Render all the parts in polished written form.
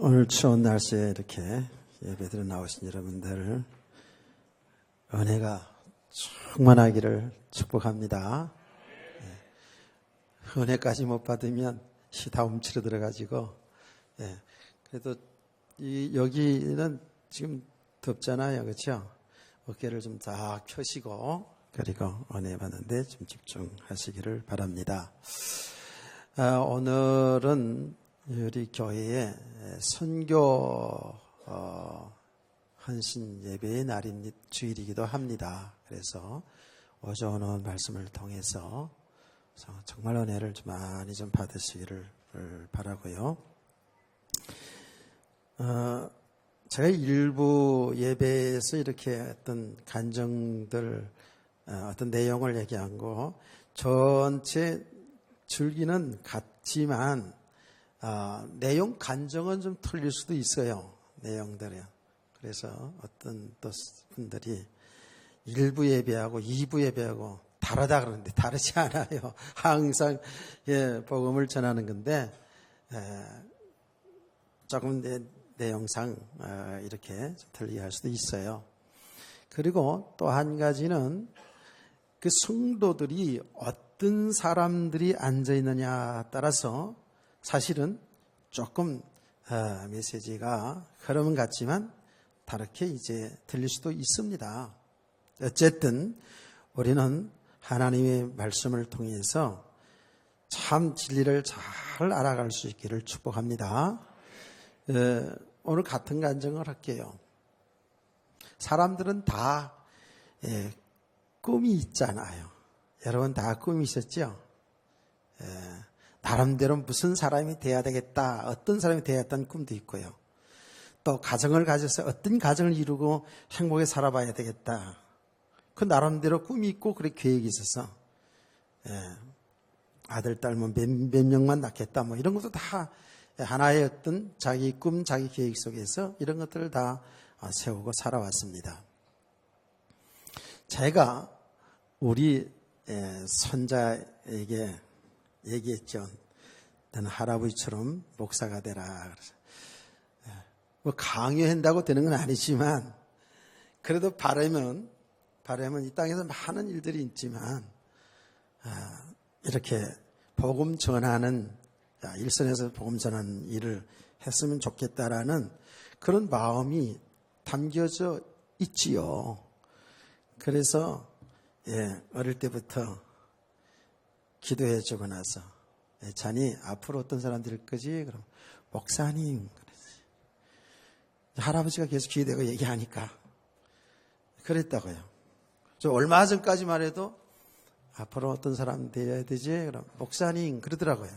오늘 추운 날씨에 이렇게 예배드려 나오신 여러분들 은혜가 충만하기를 축복합니다. 은혜까지 못 받으면 다 움츠러 들어가지고 그래도 여기는 지금 덥잖아요, 그렇죠? 어깨를 좀 딱 펴시고 그리고 은혜 받는데 좀 집중하시기를 바랍니다. 오늘은 우리 교회에 선교 헌신 예배의 주일이기도 합니다. 그래서 오전 말씀을 통해서 정말 은혜를 많이 좀 받으시기를 바라고요. 제가 일부 예배에서 이렇게 어떤 간증들, 어떤 내용을 얘기한 거 전체 줄기는 같지만 내용 간증은 좀 틀릴 수도 있어요. 내용들이요. 그래서 어떤 또 분들이 1부 예배하고 2부 예배하고 다르다 그러는데 다르지 않아요. 항상 복음을 전하는 건데 조금 내용상 이렇게 틀리게 할 수도 있어요. 그리고 또 한 가지는 그 성도들이 어떤 사람들이 앉아 있느냐에 따라서 사실은 조금 메시지가 흐름은 같지만 다르게 이제 들릴 수도 있습니다. 어쨌든 우리는 하나님의 말씀을 통해서 참 진리를 잘 알아갈 수 있기를 축복합니다. 오늘 같은 간증을 할게요. 사람들은 다 꿈이 있잖아요. 여러분 다 꿈이 있었죠? 나름대로 무슨 사람이 돼야 되겠다, 어떤 사람이 되었다는 꿈도 있고요. 또 가정을 가져서 어떤 가정을 이루고 행복하게 살아봐야 되겠다. 그 나름대로 꿈이 있고 그래 계획이 있어서 아들, 딸 몇 명만 낳겠다 뭐 이런 것도 다 하나의 어떤 자기 꿈, 자기 계획 속에서 이런 것들을 다 세우고 살아왔습니다. 제가 우리 손자에게 얘기했죠. 너는 할아버지처럼 목사가 되라. 뭐 강요한다고 되는 건 아니지만 그래도 바라면 이 땅에서 많은 일들이 있지만 이렇게 복음 전하는 일선에서 복음 전하는 일을 했으면 좋겠다라는 그런 마음이 담겨져 있지요. 그래서 어릴 때부터 기도해주고 나서 자니 앞으로 어떤 사람 될 거지? 그럼 목사님 할아버지가 계속 기대고 얘기하니까 그랬다고요. 저 얼마 전까지만 해도 앞으로 어떤 사람 돼야 되지? 그럼 목사님 그러더라고요.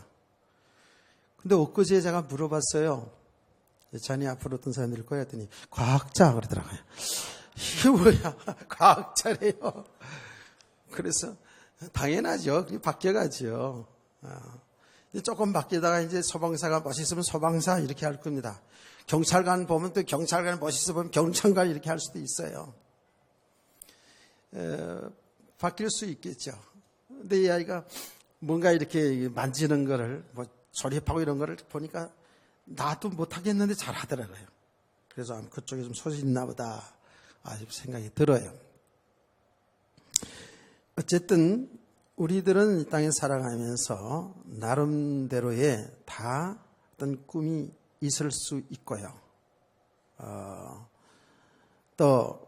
근데 엊그제 제가 물어봤어요. 자니 앞으로 어떤 사람 될 거야? 했더니 과학자 그러더라고요. 이게 뭐야? 과학자래요. 그래서 당연하죠. 바뀌어가죠. 조금 바뀌다가 이제 소방사가 멋있으면 소방사 이렇게 할 겁니다. 경찰관 보면 또 경찰관 멋있어 보면 경찰관 이렇게 할 수도 있어요. 바뀔 수 있겠죠. 근데 이 아이가 뭔가 이렇게 만지는 거를 뭐 조립하고 이런 거를 보니까 나도 못하겠는데 잘 하더라고요. 그래서 그쪽에 좀 소질이 있나 보다 생각이 들어요. 어쨌든 우리들은 이 땅에 살아가면서 나름대로의 다 어떤 꿈이 있을 수 있고요. 또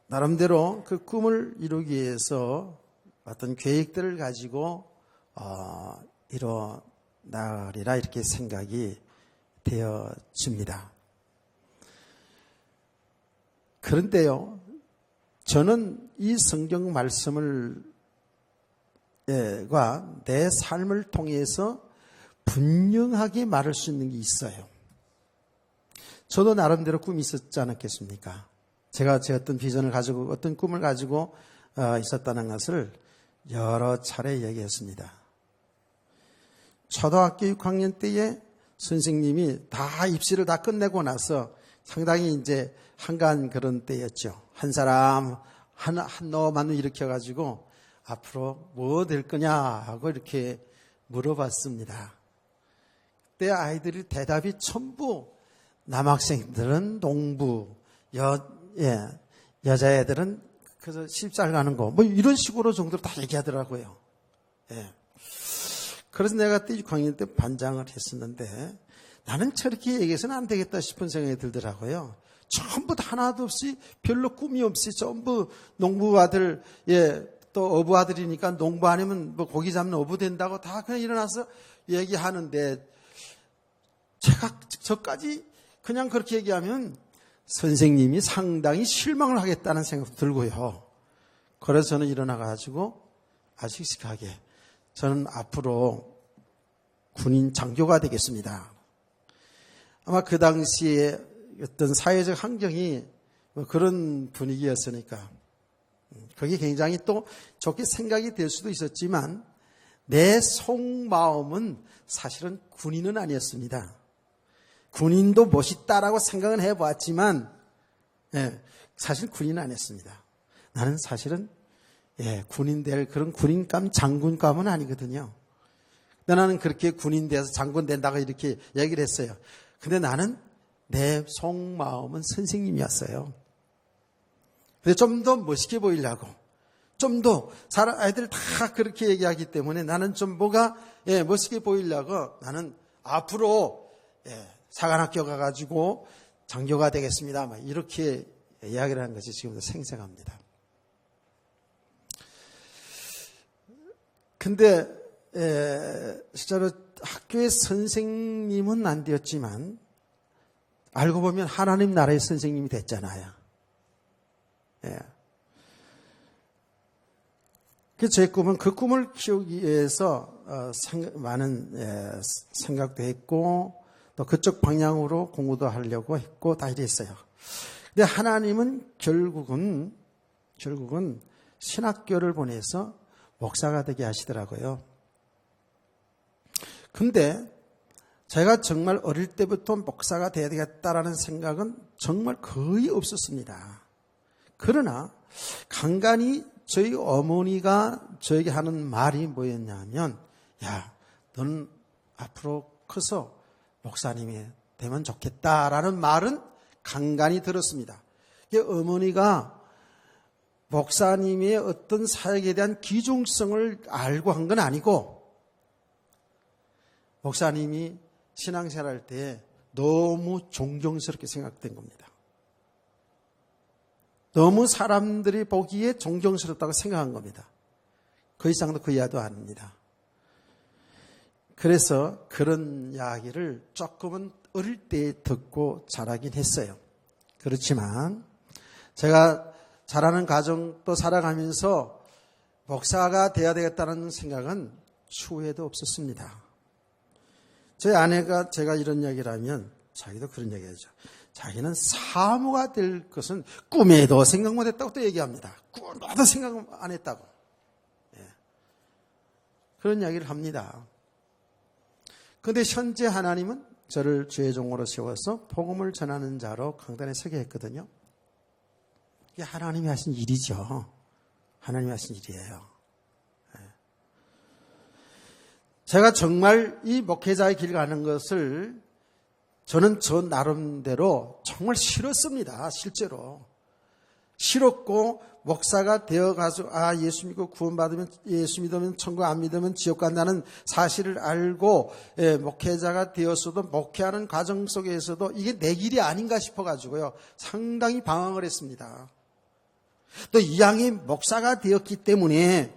나름대로 그 꿈을 이루기 위해서 어떤 계획들을 가지고 이뤄 나가리라 이렇게 생각이 되어집니다. 그런데요, 저는 이 성경 말씀을 내 삶을 통해서 분명하게 말할 수 있는 게 있어요. 저도 나름대로 꿈이 있었지 않았겠습니까? 제가 제 어떤 비전을 가지고 어떤 꿈을 가지고 있었다는 것을 여러 차례 얘기했습니다. 초등학교 6학년 때에 선생님이 다 입시를 다 끝내고 나서 상당히 이제 한가한 그런 때였죠. 한 사람 한 놈만 일으켜가지고 앞으로 뭐 될 거냐 하고 이렇게 물어봤습니다. 그때 아이들이 대답이 전부 남학생들은 농부, 여자애들은 그래서 시집살 가는 거, 뭐 이런 식으로 정도로 다 얘기하더라고요. 예. 그래서 내가 그때 6학년 때 반장을 했었는데 나는 저렇게 얘기해서는 안 되겠다 싶은 생각이 들더라고요. 전부 다 하나도 없이 별로 꿈이 없이 전부 농부 아들, 또 어부 아들이니까 농부 아니면 뭐 고기 잡는 어부 된다고 다 그냥 일어나서 얘기하는데 제가 저까지 그냥 그렇게 얘기하면 선생님이 상당히 실망을 하겠다는 생각도 들고요. 그래서 저는 일어나가지고 아주 씩씩하게 저는 앞으로 군인 장교가 되겠습니다. 아마 그 당시에 어떤 사회적 환경이 뭐 그런 분위기였으니까 그게 굉장히 또 좋게 생각이 될 수도 있었지만 내 속마음은 사실은 군인은 아니었습니다. 군인도 멋있다라고 생각은 해봤지만 사실 군인은 아니었습니다. 나는 사실은 군인 될 그런 군인감, 장군감은 아니거든요. 근데 나는 그렇게 군인 돼서 장군 된다고 이렇게 얘기를 했어요. 근데 나는 내 속마음은 선생님이었어요. 근데 좀 더 멋있게 보이려고, 좀 더 아이들 다 그렇게 얘기하기 때문에 나는 좀 뭐가 멋있게 보이려고 나는 앞으로 사관학교 가가지고 장교가 되겠습니다. 막 이렇게 이야기를 하는 것이 지금도 생생합니다. 근데 실제로 학교의 선생님은 안 되었지만 알고 보면 하나님 나라의 선생님이 됐잖아요. 제 꿈은 그 꿈을 키우기 위해서 많은 생각도 했고 또 그쪽 방향으로 공부도 하려고 했고 다 이랬어요. 근데 하나님은 결국은 신학교를 보내서 목사가 되게 하시더라고요. 근데 제가 정말 어릴 때부터 목사가 돼야 되겠다라는 생각은 정말 거의 없었습니다. 그러나 간간히 저희 어머니가 저에게 하는 말이 뭐였냐면 야, 너는 앞으로 커서 목사님이 되면 좋겠다라는 말은 간간히 들었습니다. 어머니가 목사님의 어떤 사역에 대한 귀중성을 알고 한 건 아니고 목사님이 신앙생활할 때 너무 존경스럽게 생각된 겁니다. 너무 사람들이 보기에 존경스럽다고 생각한 겁니다. 그 이상도 그 이하도 아닙니다. 그래서 그런 이야기를 조금은 어릴 때 듣고 자라긴 했어요. 그렇지만 제가 자라는 가정도 살아가면서 목사가 되어야 되겠다는 생각은 추후에도 없었습니다. 제 아내가 제가 이런 이야기를 하면 자기도 그런 이야기하죠. 자기는 사모가 될 것은 꿈에도 생각 못했다고 또 얘기합니다. 꿈에도 생각 안 했다고. 그런 이야기를 합니다. 그런데 현재 하나님은 저를 주의 종으로 세워서 복음을 전하는 자로 강단에 서게 했거든요. 이게 하나님이 하신 일이죠. 하나님이 하신 일이에요. 제가 정말 이 목회자의 길 가는 것을 저는 저 나름대로 정말 싫었습니다. 실제로. 싫었고 목사가 되어가지고 예수 믿고 구원받으면 예수 믿으면 천국 안 믿으면 지옥 간다는 사실을 알고 목회자가 되었어도 목회하는 과정 속에서도 이게 내 길이 아닌가 싶어가지고요. 상당히 방황을 했습니다. 또 이 양이 목사가 되었기 때문에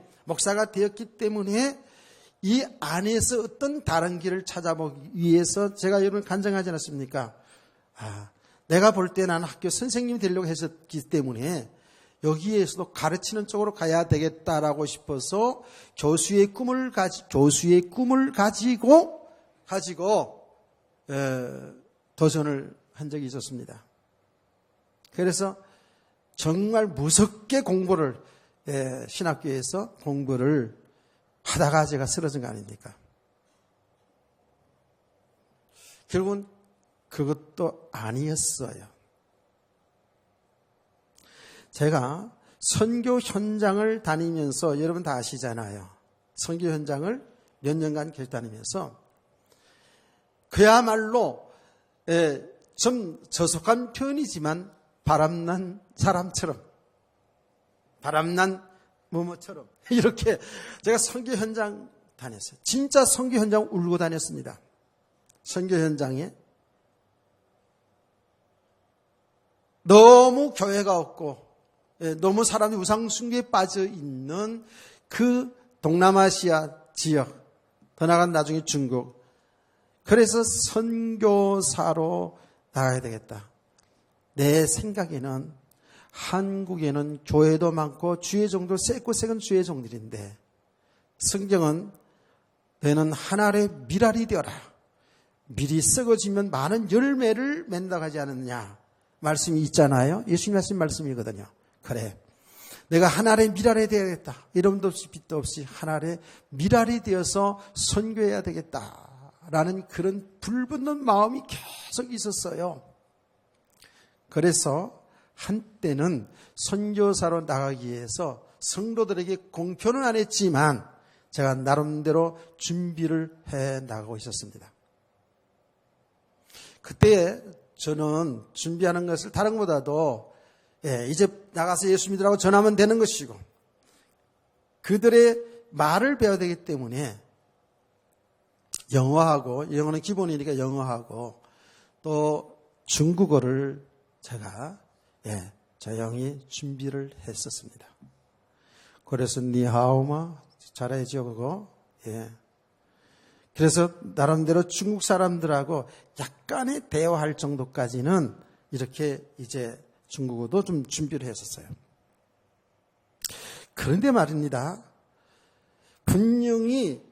이 안에서 어떤 다른 길을 찾아보기 위해서 제가 여러분 간증하지 않았습니까? 내가 볼 때 나는 학교 선생님이 되려고 했었기 때문에 여기에서도 가르치는 쪽으로 가야 되겠다라고 싶어서 교수의 꿈을 가지고 도전을 한 적이 있었습니다. 그래서 정말 무섭게 공부를 신학교에서 공부를 하다가 제가 쓰러진 거 아닙니까? 결국은 그것도 아니었어요. 제가 선교 현장을 다니면서 여러분 다 아시잖아요. 선교 현장을 몇 년간 계속 다니면서 그야말로 좀 저속한 표현이지만 바람난 사람처럼, 바람난 뭐뭐처럼 이렇게 제가 선교 현장 다녔어요. 진짜 선교 현장 울고 다녔습니다. 선교 현장에 너무 교회가 없고 너무 사람이 우상 숭배에 빠져 있는 그 동남아시아 지역, 더 나아간 나중에 중국. 그래서 선교사로 나가야 되겠다. 내 생각에는 한국에는 교회도 많고 주의 종들, 쎄고 쎄은 주의 종들인데 성경은 너는 하늘의 밀알이 되어라. 밀이 썩어지면 많은 열매를 맺는다고 하지 않느냐 말씀이 있잖아요. 예수님 하신 말씀이거든요. 그래, 내가 하늘의 밀알이 되어야겠다. 이름도 없이 빛도 없이 하늘의 밀알이 되어서 선교해야 되겠다라는 그런 불붙는 마음이 계속 있었어요. 그래서 한때는 선교사로 나가기 위해서 성도들에게 공표는 안 했지만 제가 나름대로 준비를 해 나가고 있었습니다. 그때 저는 준비하는 것을 다른 것보다도 이제 나가서 예수 믿으라고 전하면 되는 것이고 그들의 말을 배워야 되기 때문에 영어하고, 영어는 기본이니까 영어하고 또 중국어를 제가 조용히 준비를 했었습니다. 그래서 니하오마 잘해야죠 그거. 그래서 나름대로 중국 사람들하고 약간의 대화할 정도까지는 이렇게 이제 중국어도 좀 준비를 했었어요. 그런데 말입니다. 분명히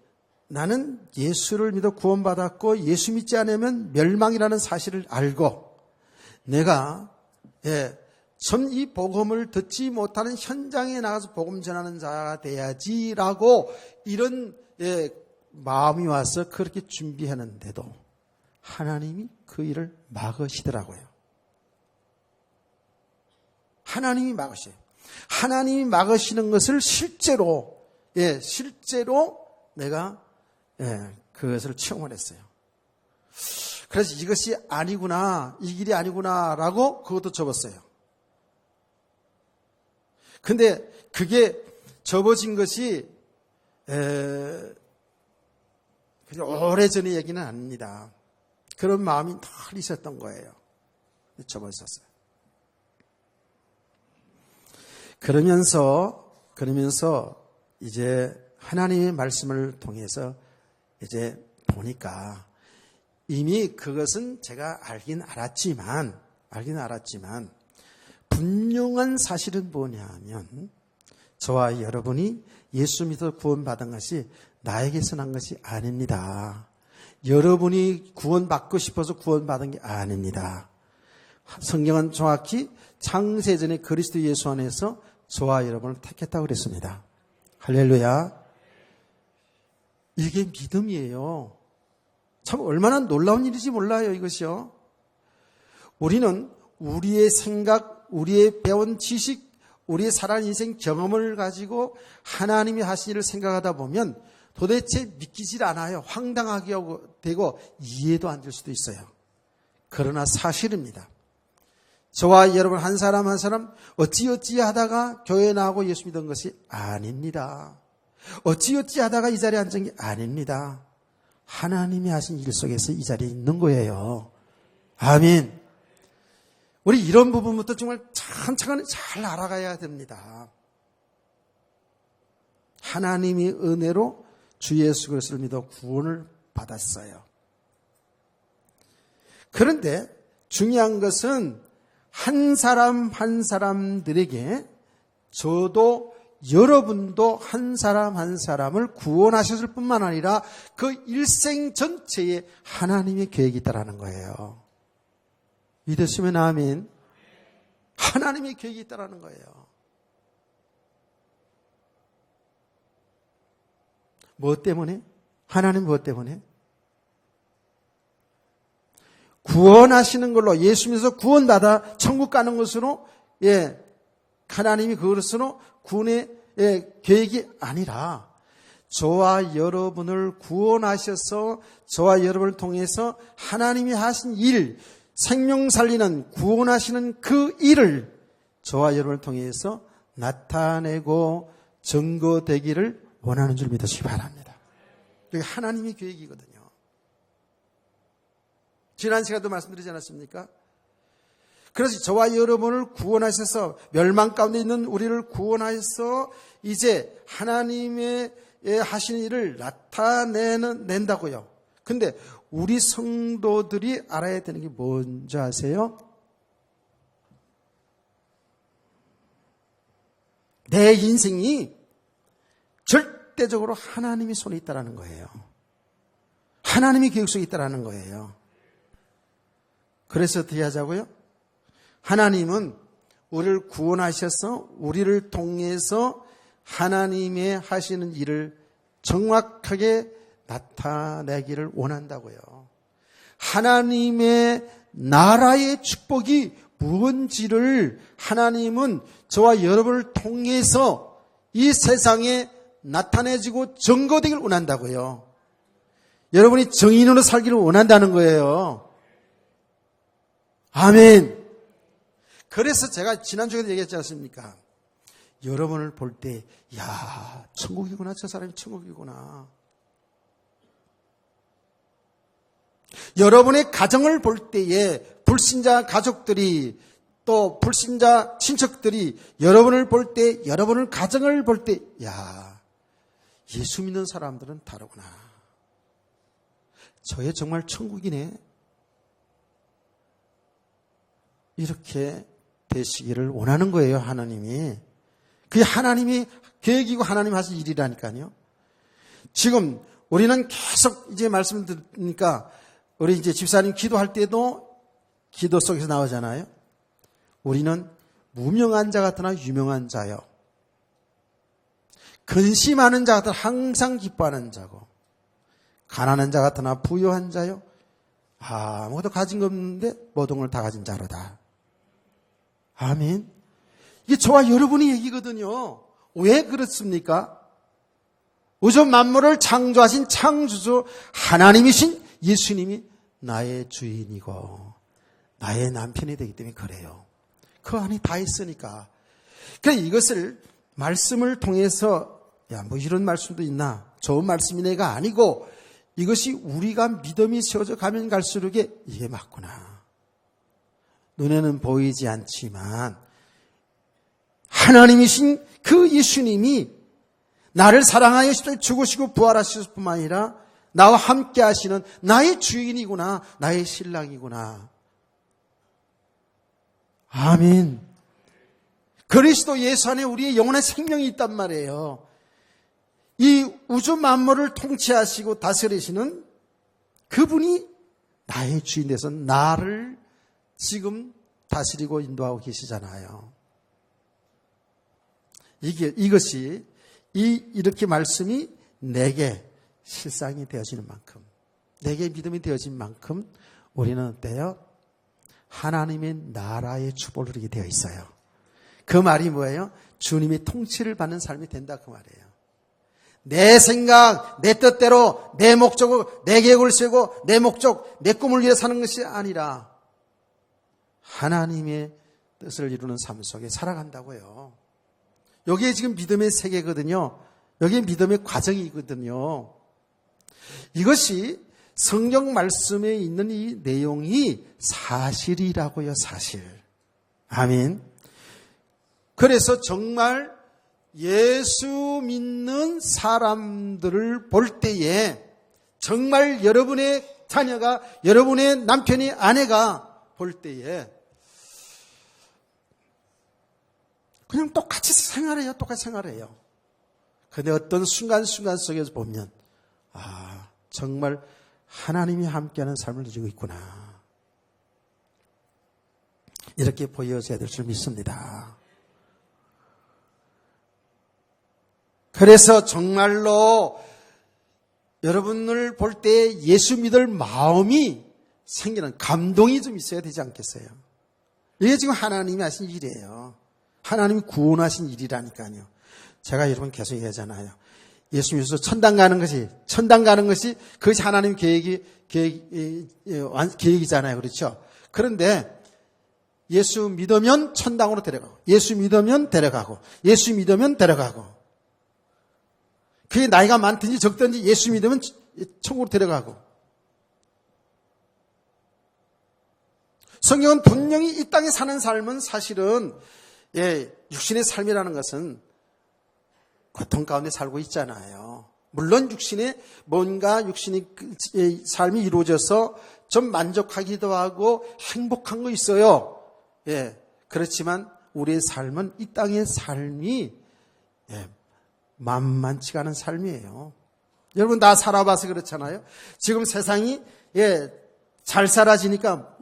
나는 예수를 믿어 구원받았고 예수 믿지 않으면 멸망이라는 사실을 알고 내가 전 이 복음을 듣지 못하는 현장에 나가서 복음 전하는 자가 돼야지라고 이런 마음이 와서 그렇게 준비하는데도 하나님이 그 일을 막으시더라고요. 하나님이 막으셔요. 하나님이 막으시는 것을 실제로 내가 그것을 체험을 했어요. 그래서 이것이 아니구나, 이 길이 아니구나라고 그것도 접었어요. 근데 그게 접어진 것이 오래전의 얘기는 아닙니다. 그런 마음이 늘 있었던 거예요. 접어있었어요. 그러면서 이제 하나님의 말씀을 통해서 이제 보니까 이미 그것은 제가 알긴 알았지만 분명한 사실은 뭐냐면 저와 여러분이 예수 믿어 구원받은 것이 나에게서 난 것이 아닙니다. 여러분이 구원받고 싶어서 구원받은 게 아닙니다. 성경은 정확히 창세전에 그리스도 예수 안에서 저와 여러분을 택했다고 그랬습니다. 할렐루야. 이게 믿음이에요. 참 얼마나 놀라운 일인지 몰라요, 이것이요. 우리는 우리의 생각, 우리의 배운 지식, 우리의 살아온 인생 경험을 가지고 하나님이 하신 일을 생각하다 보면 도대체 믿기질 않아요. 황당하게 되고 이해도 안 될 수도 있어요. 그러나 사실입니다. 저와 여러분 한 사람 한 사람 어찌어찌 하다가 교회에 나오고 예수 믿은 것이 아닙니다. 어찌어찌 하다가 이 자리에 앉은 게 아닙니다. 하나님이 하신 일 속에서 이 자리에 있는 거예요. 아멘. 우리 이런 부분부터 정말 찬찬히 잘 알아가야 됩니다. 하나님이 은혜로 주 예수 그리스도를 믿어 구원을 받았어요. 그런데 중요한 것은 한 사람 한 사람들에게 저도 여러분도 한 사람 한 사람을 구원하셨을 뿐만 아니라 그 일생 전체에 하나님의 계획이 있다라는 거예요. 믿으시면 아멘. 하나님의 계획이 있다라는 거예요. 무엇 때문에? 하나님 무엇 때문에? 구원하시는 걸로 예수 믿어서 구원받아 천국 가는 것으로 하나님이 그것으로 구원의 계획이 아니라 저와 여러분을 구원하셔서 저와 여러분을 통해서 하나님이 하신 일, 생명 살리는 구원하시는 그 일을 저와 여러분을 통해서 나타내고 증거되기를 원하는 줄 믿으시기 바랍니다. 이게 하나님의 계획이거든요. 지난 시간에도 말씀드리지 않았습니까? 그래서 저와 여러분을 구원하셔서 멸망 가운데 있는 우리를 구원하셔서 이제 하나님의 하신 일을 나타낸다고요. 근데 우리 성도들이 알아야 되는 게 뭔지 아세요? 내 인생이 절대적으로 하나님의 손에 있다는 거예요. 하나님의 계획 속에 있다는 거예요. 그래서 어떻게 하자고요? 하나님은 우리를 구원하셔서 우리를 통해서 하나님의 하시는 일을 정확하게 나타내기를 원한다고요. 하나님의 나라의 축복이 무언지를 하나님은 저와 여러분을 통해서 이 세상에 나타내지고 증거되기를 원한다고요. 여러분이 정인으로 살기를 원한다는 거예요. 아멘. 그래서 제가 지난주에도 얘기했지 않습니까? 여러분을 볼 때, 야, 천국이구나. 저 사람이 천국이구나. 여러분의 가정을 볼 때에 불신자 가족들이 또 불신자 친척들이 여러분을 볼 때, 여러분의 가정을 볼 때, 야, 예수 믿는 사람들은 다르구나. 저게 정말 천국이네. 이렇게 되시기를 원하는 거예요, 하나님이. 그게 하나님이 계획이고 하나님 하실 일이라니까요. 지금 우리는 계속 이제 말씀을 들으니까 우리 이제 집사님 기도할 때도 기도 속에서 나오잖아요. 우리는 무명한 자 같으나 유명한 자요. 근심하는 자 같으나 항상 기뻐하는 자고, 가난한 자 같으나 부유한 자요. 아무것도 가진 거 없는데 모든 걸 다 가진 자로다. 아멘. 이게 저와 여러분의 얘기거든요. 왜 그렇습니까? 우주 만물을 창조하신 창조주 하나님이신 예수님이 나의 주인이고 나의 남편이 되기 때문에 그래요. 그 안에 다 있으니까. 그래 이것을 말씀을 통해서 야, 뭐 이런 말씀도 있나? 좋은 말씀이네가 아니고 이것이 우리가 믿음이 세워져 가면 갈수록 이게 맞구나. 눈에는 보이지 않지만 하나님이신 그 예수님이 나를 사랑하여 죽으시고 부활하셨을 뿐만 아니라 나와 함께 하시는 나의 주인이구나. 나의 신랑이구나. 아멘. 그리스도 예수 안에 우리의 영원한 생명이 있단 말이에요. 이 우주 만물을 통치하시고 다스리시는 그분이 나의 주인 돼서 나를 지금 다스리고 인도하고 계시잖아요. 이것이 이렇게 말씀이 내게 실상이 되어지는 만큼, 내게 믿음이 되어진 만큼 우리는 어때요? 하나님의 나라의 축복을 누리게 되어 있어요. 그 말이 뭐예요? 주님의 통치를 받는 삶이 된다 그 말이에요. 내 생각, 내 뜻대로, 내 목적을, 내 계획을 세우고 내 목적, 내 꿈을 위해 사는 것이 아니라 하나님의 뜻을 이루는 삶 속에 살아간다고요. 여기에 지금 믿음의 세계거든요. 여기에 믿음의 과정이거든요. 이것이 성경 말씀에 있는 이 내용이 사실이라고요, 사실. 아멘. 그래서 정말 예수 믿는 사람들을 볼 때에 정말 여러분의 자녀가, 여러분의 남편이, 아내가 볼 때에 그냥 똑같이 생활해요. 똑같이 생활해요. 그런데 어떤 순간순간 속에서 보면 정말 하나님이 함께하는 삶을 누리고 있구나. 이렇게 보여져야 될 줄 믿습니다. 그래서 정말로 여러분을 볼 때 예수 믿을 마음이 생기는 감동이 좀 있어야 되지 않겠어요? 이게 지금 하나님이 하신 일이에요. 하나님이 구원하신 일이라니까요. 제가 여러분 계속 얘기하잖아요. 예수 믿어서 천당 가는 것이 그것이 하나님 계획이잖아요. 그렇죠? 그런데 예수 믿으면 천당으로 데려가고, 예수 믿으면 데려가고, 예수 믿으면 데려가고, 그게 나이가 많든지 적든지 예수 믿으면 천국으로 데려가고. 성경은 분명히 이 땅에 사는 삶은 사실은 육신의 삶이라는 것은 고통 가운데 살고 있잖아요. 물론 육신의 삶이 이루어져서 좀 만족하기도 하고 행복한 거 있어요. 그렇지만 우리의 삶은 이 땅의 삶이 만만치가 않은 삶이에요. 여러분 다 살아봐서 그렇잖아요. 지금 세상이 잘 살아지니까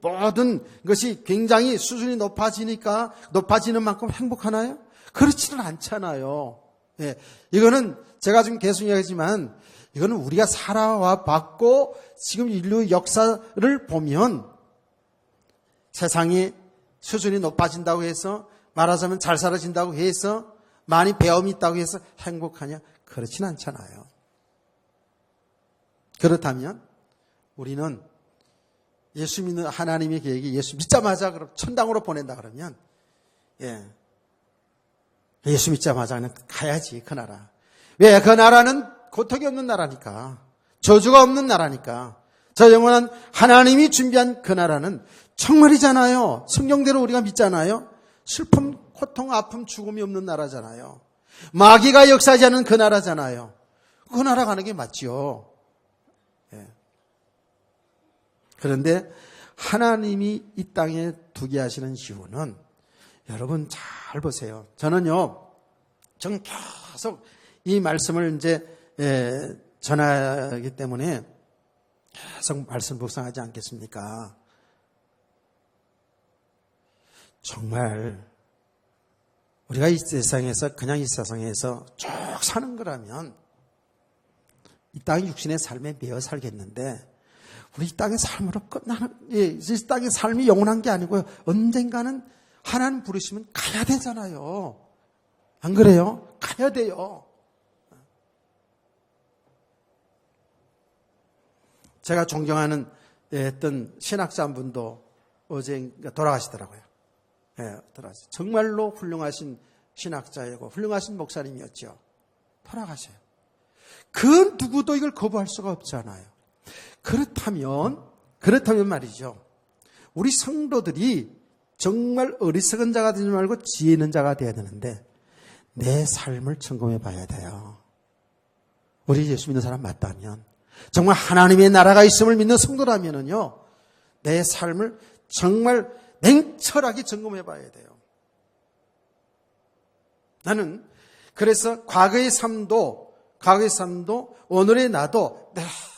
모든 것이 굉장히 수준이 높아지는 만큼 행복하나요? 그렇지는 않잖아요. 이거는 제가 지금 계속 이야기하지만 이거는 우리가 살아와 봤고 지금 인류 역사를 보면 세상이 수준이 높아진다고 해서, 말하자면 잘 살아진다고 해서, 많이 배움이 있다고 해서 행복하냐? 그렇진 않잖아요. 그렇다면 우리는 예수 믿는 하나님의 계획이 예수 믿자마자 그럼 천당으로 보낸다 그러면 예수 믿자마자 그냥 가야지 그 나라. 왜? 그 나라는 고통이 없는 나라니까. 저주가 없는 나라니까. 저 영원한 하나님이 준비한 그 나라는 정말이잖아요. 성경대로 우리가 믿잖아요. 슬픔, 고통, 아픔, 죽음이 없는 나라잖아요. 마귀가 역사하지 않는 그 나라잖아요. 그 나라 가는 게 맞죠. 그런데 하나님이 이 땅에 두게 하시는 이유는 여러분 잘 보세요. 저는 계속 이 말씀을 이제 전하기 때문에 계속 말씀 묵상하지 않겠습니까? 정말 우리가 이 세상에서 그냥 이 세상에서 쭉 사는 거라면 이 땅의 육신의 삶에 매여 살겠는데 우리 이 땅의 삶으로 이 땅의 삶이 영원한 게 아니고요. 언젠가는 하나님 부르시면 가야 되잖아요. 안 그래요? 가야 돼요. 제가 존경하는 어떤 신학자 한 분도 어제 돌아가시더라고요. 돌아가셨어요. 정말로 훌륭하신 신학자이고 훌륭하신 목사님이었죠. 돌아가셔요. 그 누구도 이걸 거부할 수가 없잖아요. 그렇다면 말이죠. 우리 성도들이 정말 어리석은 자가 되지 말고 지혜 있는 자가 되어야 되는데 내 삶을 점검해 봐야 돼요. 우리 예수 믿는 사람 맞다면, 정말 하나님의 나라가 있음을 믿는 성도라면은요, 내 삶을 정말 냉철하게 점검해 봐야 돼요. 나는 그래서 과거의 삶도 오늘의 나도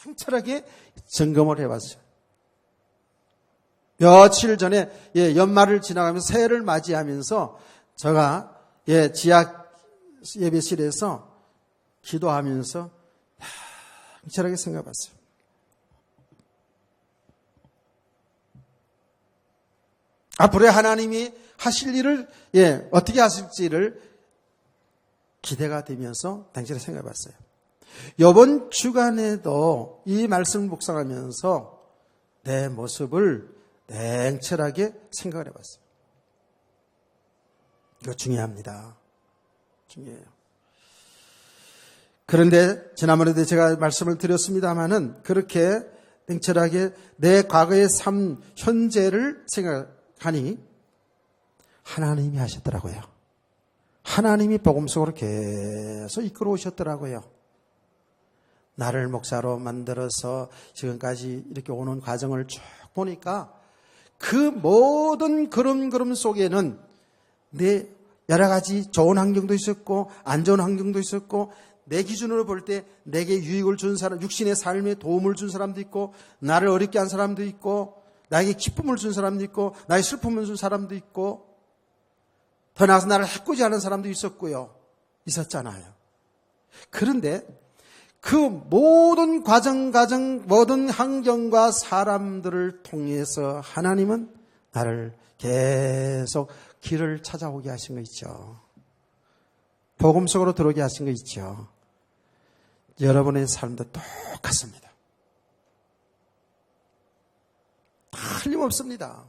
냉철하게 점검을 해봤어요. 며칠 전에 연말을 지나가면서 새해를 맞이하면서 제가 지하 예배실에서 기도하면서 냉철하게 생각해봤어요. 앞으로 하나님이 하실 일을 어떻게 하실지를 기대가 되면서 냉철하게 생각해봤어요. 이번 주간에도 이 말씀을 묵상하면서 내 모습을 냉철하게 생각을 해봤어요. 이거 중요합니다. 중요해요. 그런데 지난번에도 제가 말씀을 드렸습니다마는 그렇게 냉철하게 내 과거의 삶, 현재를 생각하니 하나님이 하셨더라고요. 하나님이 복음 속으로 계속 이끌어 오셨더라고요. 나를 목사로 만들어서 지금까지 이렇게 오는 과정을 쭉 보니까 그 모든 걸음 속에는 내 여러 가지 좋은 환경도 있었고 안 좋은 환경도 있었고 내 기준으로 볼 때 내게 유익을 준 사람, 육신의 삶에 도움을 준 사람도 있고 나를 어렵게 한 사람도 있고 나에게 기쁨을 준 사람도 있고 나의 슬픔을 준 사람도 있고 더 나아가서 나를 해코지하는 사람도 있었잖아요. 그런데 그 모든 과정, 모든 환경과 사람들을 통해서 하나님은 나를 계속 길을 찾아오게 하신 거 있죠. 복음 속으로 들어오게 하신 거 있죠. 여러분의 삶도 똑같습니다. 다 틀림없습니다.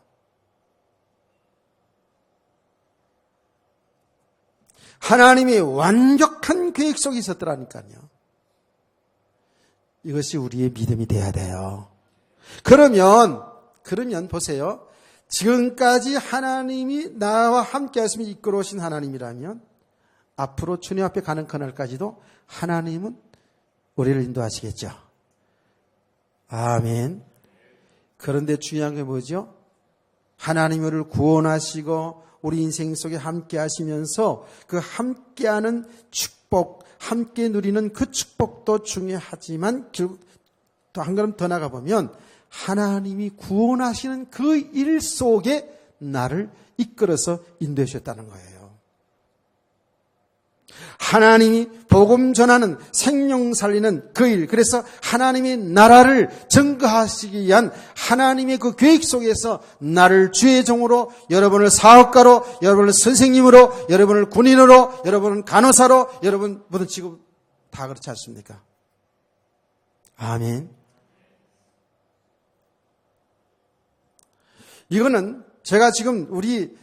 하나님이 완벽한 계획 속에 있었더라니까요. 이것이 우리의 믿음이 돼야 돼요. 그러면 보세요. 지금까지 하나님이 나와 함께 하시며 이끌어 오신 하나님이라면 앞으로 주님 앞에 가는 그날까지도 하나님은 우리를 인도하시겠죠. 아멘. 그런데 중요한 게 뭐죠? 하나님이 우리를 구원하시고 우리 인생 속에 함께 하시면서 그 함께하는 축복, 함께 누리는 그 축복도 중요하지만 결국 또 한 걸음 더 나가보면 하나님이 구원하시는 그 일 속에 나를 이끌어서 인도해 주셨다는 거예요. 하나님이 복음 전하는 생명 살리는 그 일, 그래서 하나님의 나라를 증거하시기 위한 하나님의 그 계획 속에서 나를 주의 종으로, 여러분을 사업가로, 여러분을 선생님으로, 여러분을 군인으로, 여러분은 간호사로, 여러분 모든 직업 다 그렇지 않습니까? 아멘. 이거는 제가 지금 우리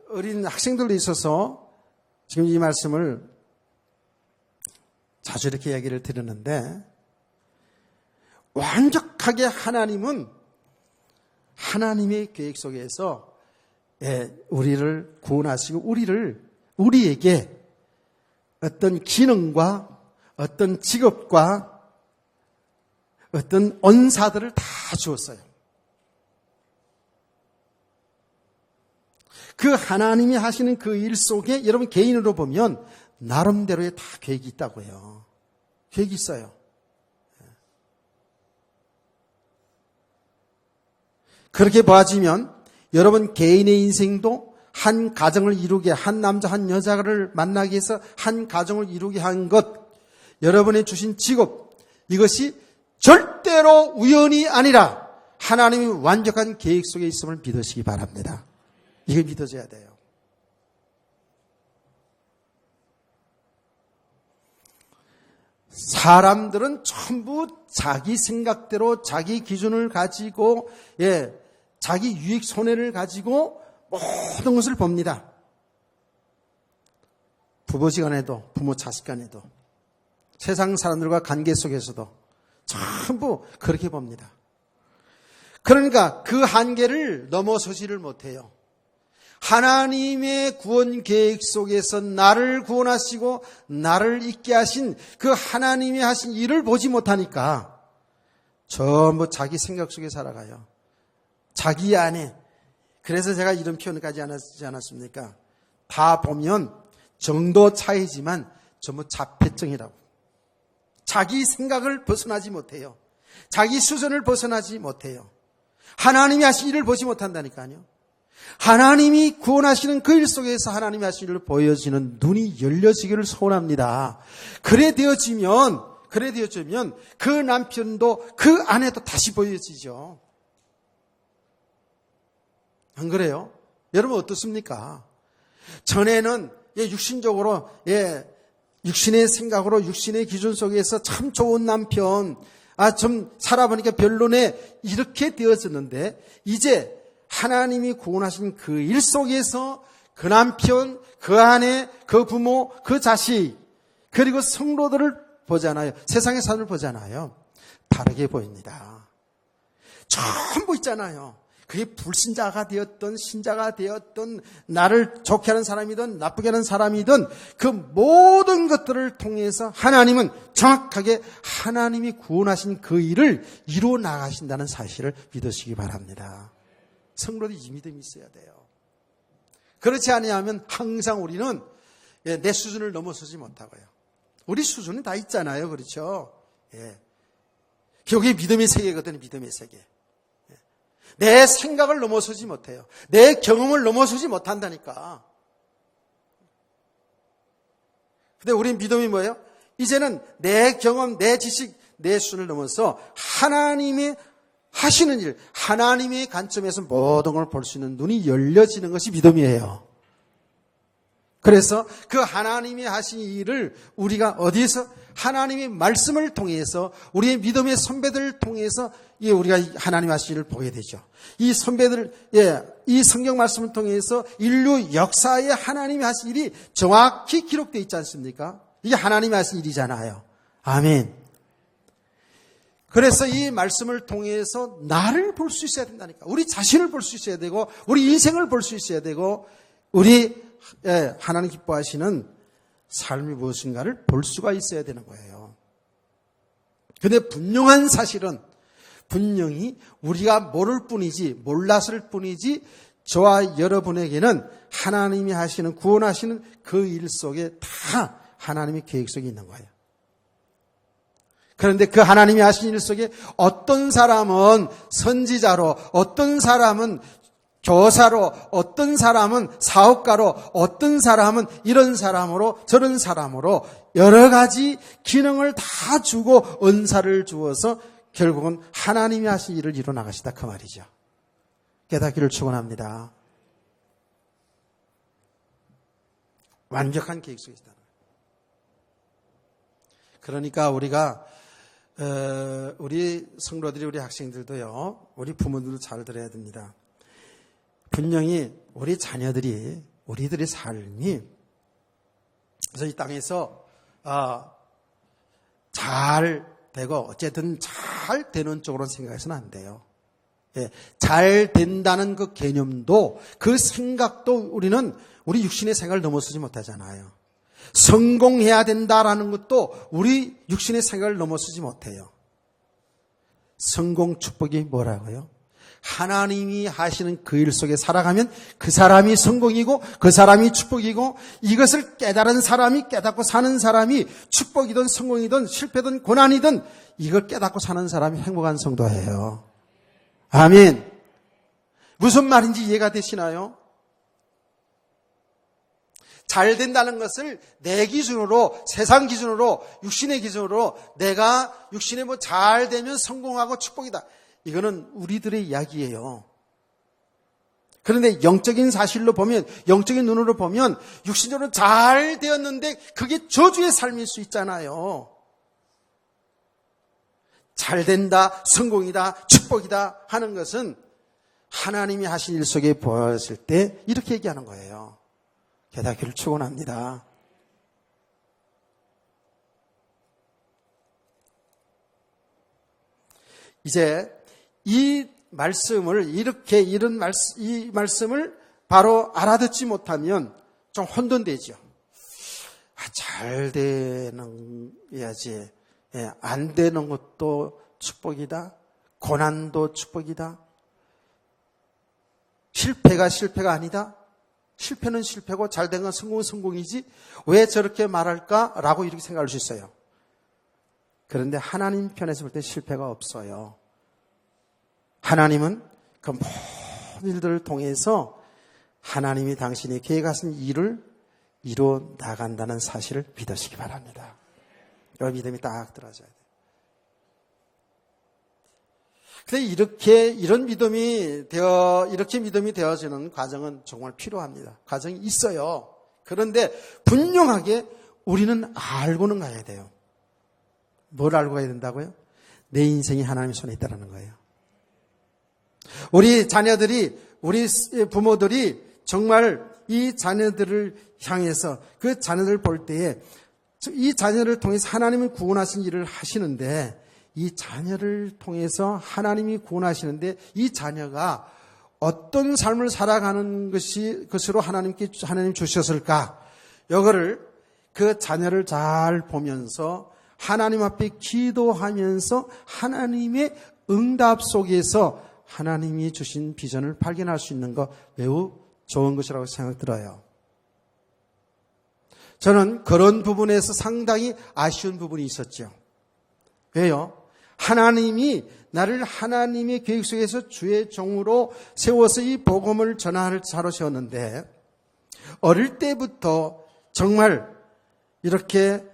어린 학생들도 있어서 지금 이 말씀을 자주 이렇게 이야기를 드렸는데, 완벽하게 하나님은 하나님의 계획 속에서 우리를 구원하시고 우리에게 어떤 기능과 어떤 직업과 어떤 언사들을 다 주었어요. 그 하나님이 하시는 그 일 속에 여러분 개인으로 보면 나름대로의 다 계획이 있다고요. 계획이 있어요. 그렇게 봐지면 여러분 개인의 인생도 한 가정을 이루게, 한 남자 한 여자를 만나기 위해서 한 가정을 이루게 한 것, 여러분의 주신 직업, 이것이 절대로 우연이 아니라 하나님이 완벽한 계획 속에 있음을 믿으시기 바랍니다. 이게 믿어져야 돼요. 사람들은 전부 자기 생각대로 자기 기준을 가지고 자기 유익 손해를 가지고 모든 것을 봅니다. 부부지간에도 부모 자식간에도 세상 사람들과 관계 속에서도 전부 그렇게 봅니다. 그러니까 그 한계를 넘어서지를 못해요. 하나님의 구원 계획 속에서 나를 구원하시고 나를 있게 하신 그 하나님이 하신 일을 보지 못하니까 전부 자기 생각 속에 살아가요. 자기 안에. 그래서 제가 이런 표현까지 하지 않았습니까? 다 보면 정도 차이지만 전부 자폐증이라고. 자기 생각을 벗어나지 못해요. 자기 수준을 벗어나지 못해요. 하나님이 하신 일을 보지 못한다니까요. 하나님이 구원하시는 그 일 속에서 하나님이 하신 일을 보여지는 눈이 열려지기를 소원합니다. 그래 되어지면 그 남편도 그 아내도 다시 보여지죠. 안 그래요? 여러분 어떻습니까? 전에는 육신적으로 육신의 생각으로 육신의 기준 속에서 참 좋은 남편, 좀 살아보니까 별로네, 이렇게 되어졌는데 이제 하나님이 구원하신 그 일 속에서 그 남편, 그 아내, 그 부모, 그 자식, 그리고 성도들을 보잖아요. 세상의 삶을 보잖아요. 다르게 보입니다. 전부 있잖아요. 그게 불신자가 되었던 신자가 되었던 나를 좋게 하는 사람이든 나쁘게 하는 사람이든 그 모든 것들을 통해서 하나님은 정확하게 하나님이 구원하신 그 일을 이루어 나가신다는 사실을 믿으시기 바랍니다. 성도들이 이 믿음이 있어야 돼요. 그렇지 않으면 항상 우리는 내 수준을 넘어서지 못하고요. 우리 수준은 다 있잖아요. 그렇죠? 그게 믿음의 세계거든요. 믿음의 세계. 내 생각을 넘어서지 못해요. 내 경험을 넘어서지 못한다니까. 근데 우리 믿음이 뭐예요? 이제는 내 경험, 내 지식, 내 수준을 넘어서 하나님의 하시는 일, 하나님의 관점에서 모든 걸 볼 수 있는 눈이 열려지는 것이 믿음이에요. 그래서 그 하나님이 하신 일을 우리가 어디에서 하나님의 말씀을 통해서 우리의 믿음의 선배들을 통해서 우리가 하나님 하신 일을 보게 되죠. 이 선배들, 이 성경 말씀을 통해서 인류 역사에 하나님이 하신 일이 정확히 기록되어 있지 않습니까? 이게 하나님이 하신 일이잖아요. 아멘. 그래서 이 말씀을 통해서 나를 볼 수 있어야 된다니까. 우리 자신을 볼 수 있어야 되고 우리 인생을 볼 수 있어야 되고 우리 하나님 기뻐하시는 삶이 무엇인가를 볼 수가 있어야 되는 거예요. 그런데 분명한 사실은 분명히 우리가 모를 뿐이지 몰랐을 뿐이지 저와 여러분에게는 하나님이 하시는 구원하시는 그 일 속에 다 하나님의 계획 속에 있는 거예요. 그런데 그 하나님이 하신 일 속에 어떤 사람은 선지자로, 어떤 사람은 교사로, 어떤 사람은 사업가로, 어떤 사람은 이런 사람으로 저런 사람으로 여러 가지 기능을 다 주고 은사를 주어서 결국은 하나님이 하신 일을 이뤄나가시다 그 말이죠. 깨닫기를 축원합니다. 완벽한 계획 속에 있다. 그러니까 우리가 우리 성도들이 우리 학생들도요. 우리 부모들도 잘 들어야 됩니다. 분명히 우리 자녀들이 우리들의 삶이 이 땅에서 잘 되고 어쨌든 잘 되는 쪽으로 생각해서는 안 돼요. 잘 된다는 그 개념도 그 생각도 우리는 우리 육신의 생각을 넘어서지 못하잖아요. 성공해야 된다라는 것도 우리 육신의 생각을 넘어서지 못해요. 성공 축복이 뭐라고요? 하나님이 하시는 그 일 속에 살아가면 그 사람이 성공이고 그 사람이 축복이고 이것을 깨달은 사람이 깨닫고 사는 사람이 축복이든 성공이든 실패든 고난이든 이걸 깨닫고 사는 사람이 행복한 성도예요. 아멘. 무슨 말인지 이해가 되시나요? 잘 된다는 것을 내 기준으로, 세상 기준으로, 육신의 기준으로 내가 육신에 뭐 잘 되면 성공하고 축복이다. 이거는 우리들의 이야기예요. 그런데 영적인 사실로 보면, 영적인 눈으로 보면 육신적으로 잘 되었는데 그게 저주의 삶일 수 있잖아요. 잘 된다, 성공이다, 축복이다 하는 것은 하나님이 하신 일 속에 보였을 때 이렇게 얘기하는 거예요. 깨닫기를 축원합니다. 이제 이 말씀을 이렇게 이 말씀을 바로 알아듣지 못하면 좀 혼돈되죠. 잘 되는야지. 안 되는 것도 축복이다. 고난도 축복이다. 실패가 아니다. 실패는 실패고 잘된 건 성공은 성공이지 왜 저렇게 말할까라고 이렇게 생각할 수 있어요. 그런데 하나님 편에서 볼 때 실패가 없어요. 하나님은 그 모든 일들을 통해서 하나님이 당신이 계획하신 일을 이루어 나간다는 사실을 믿으시기 바랍니다. 여러분 믿음이 딱 들어져야 돼요. 근데 이런 믿음이 되어지는 과정은 정말 필요합니다. 과정이 있어요. 그런데 분명하게 우리는 알고는 가야 돼요. 뭘 알고 가야 된다고요? 내 인생이 하나님의 손에 있다는 거예요. 우리 자녀들이, 우리 부모들이 정말 이 자녀들을 향해서 그 자녀들을 볼 때에 이 자녀를 통해서 하나님이 구원하신 일을 하시는데 이 자녀를 통해서 하나님이 구원하시는데 이 자녀가 어떤 삶을 살아가는 것으로 하나님 주셨을까? 이거를 그 자녀를 잘 보면서 하나님 앞에 기도하면서 하나님의 응답 속에서 하나님이 주신 비전을 발견할 수 있는 것 매우 좋은 것이라고 생각 들어요. 저는 그런 부분에서 상당히 아쉬운 부분이 있었죠. 왜요? 하나님이 나를 하나님의 계획 속에서 주의 종으로 세워서 이 복음을 전할 자로 세웠는데 어릴 때부터 정말 이렇게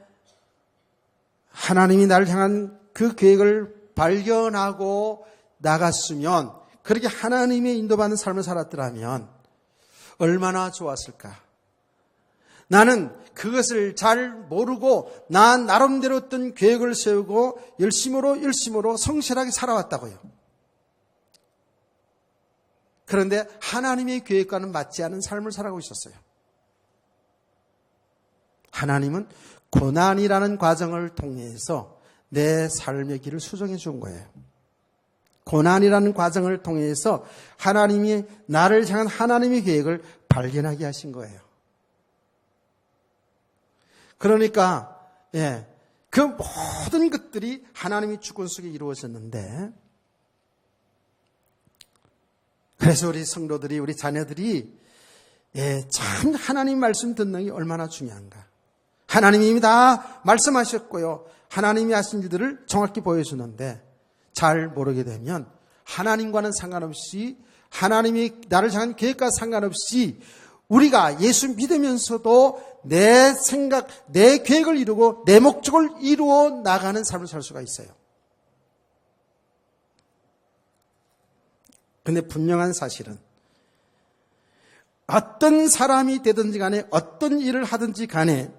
하나님이 나를 향한 그 계획을 발견하고 나갔으면 그렇게 하나님의 인도받는 삶을 살았더라면 얼마나 좋았을까. 나는 그것을 잘 모르고 나 나름대로 어떤 계획을 세우고 열심으로 성실하게 살아왔다고요. 그런데 하나님의 계획과는 맞지 않은 삶을 살아가고 있었어요. 하나님은 고난이라는 과정을 통해서 내 삶의 길을 수정해 준 거예요. 고난이라는 과정을 통해서 하나님이 나를 향한 하나님의 계획을 발견하게 하신 거예요. 그러니까 그 모든 것들이 하나님의 주권 속에 이루어졌는데, 그래서 우리 성도들이, 우리 자녀들이 참 하나님 말씀 듣는 게 얼마나 중요한가. 하나님이 이미 다 말씀하셨고요, 하나님이 하신 일들을 정확히 보여주는데 잘 모르게 되면 하나님과는 상관없이, 하나님이 나를 향한 계획과 상관없이 우리가 예수 믿으면서도 내 생각, 내 계획을 이루고 내 목적을 이루어 나가는 삶을 살 수가 있어요. 그런데 분명한 사실은 어떤 사람이 되든지 간에 어떤 일을 하든지 간에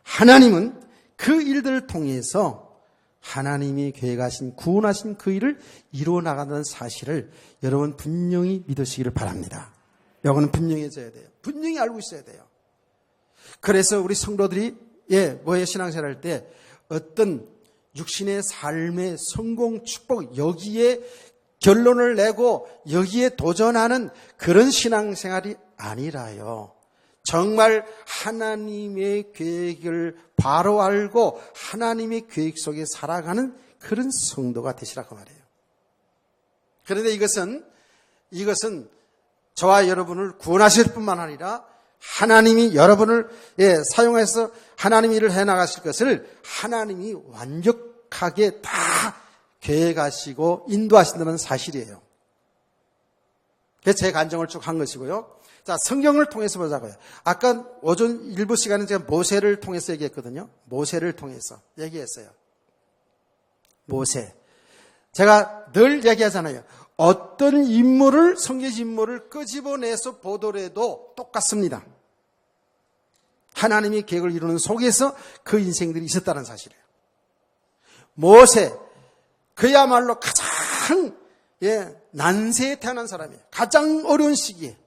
하나님은 그 일들을 통해서 하나님이 계획하신, 구원하신 그 일을 이루어 나간다는 사실을 여러분 분명히 믿으시기를 바랍니다. 이거는 분명해져야 돼요. 분명히 알고 있어야 돼요. 그래서 우리 성도들이 신앙생활 할 때 어떤 육신의 삶의 성공, 축복, 여기에 결론을 내고 여기에 도전하는 그런 신앙생활이 아니라요, 정말 하나님의 계획을 바로 알고 하나님의 계획 속에 살아가는 그런 성도가 되시라고 말해요. 그런데 이것은 저와 여러분을 구원하실 뿐만 아니라 하나님이 여러분을 사용해서 하나님 일을 해나가실 것을 하나님이 완벽하게 다 계획하시고 인도하신다는 사실이에요. 그래서 제 간증을 쭉 한 것이고요. 자, 성경을 통해서 보자고요. 아까 오전 일부 시간에 제가 모세를 통해서 얘기했거든요. 모세를 통해서 얘기했어요. 모세. 제가 늘 얘기하잖아요. 어떤 인물을, 성경 인물을 끄집어내서 보도를 해도 똑같습니다. 하나님의 계획을 이루는 속에서 그 인생들이 있었다는 사실이에요. 모세, 그야말로 가장 난세에 태어난 사람이에요. 가장 어려운 시기에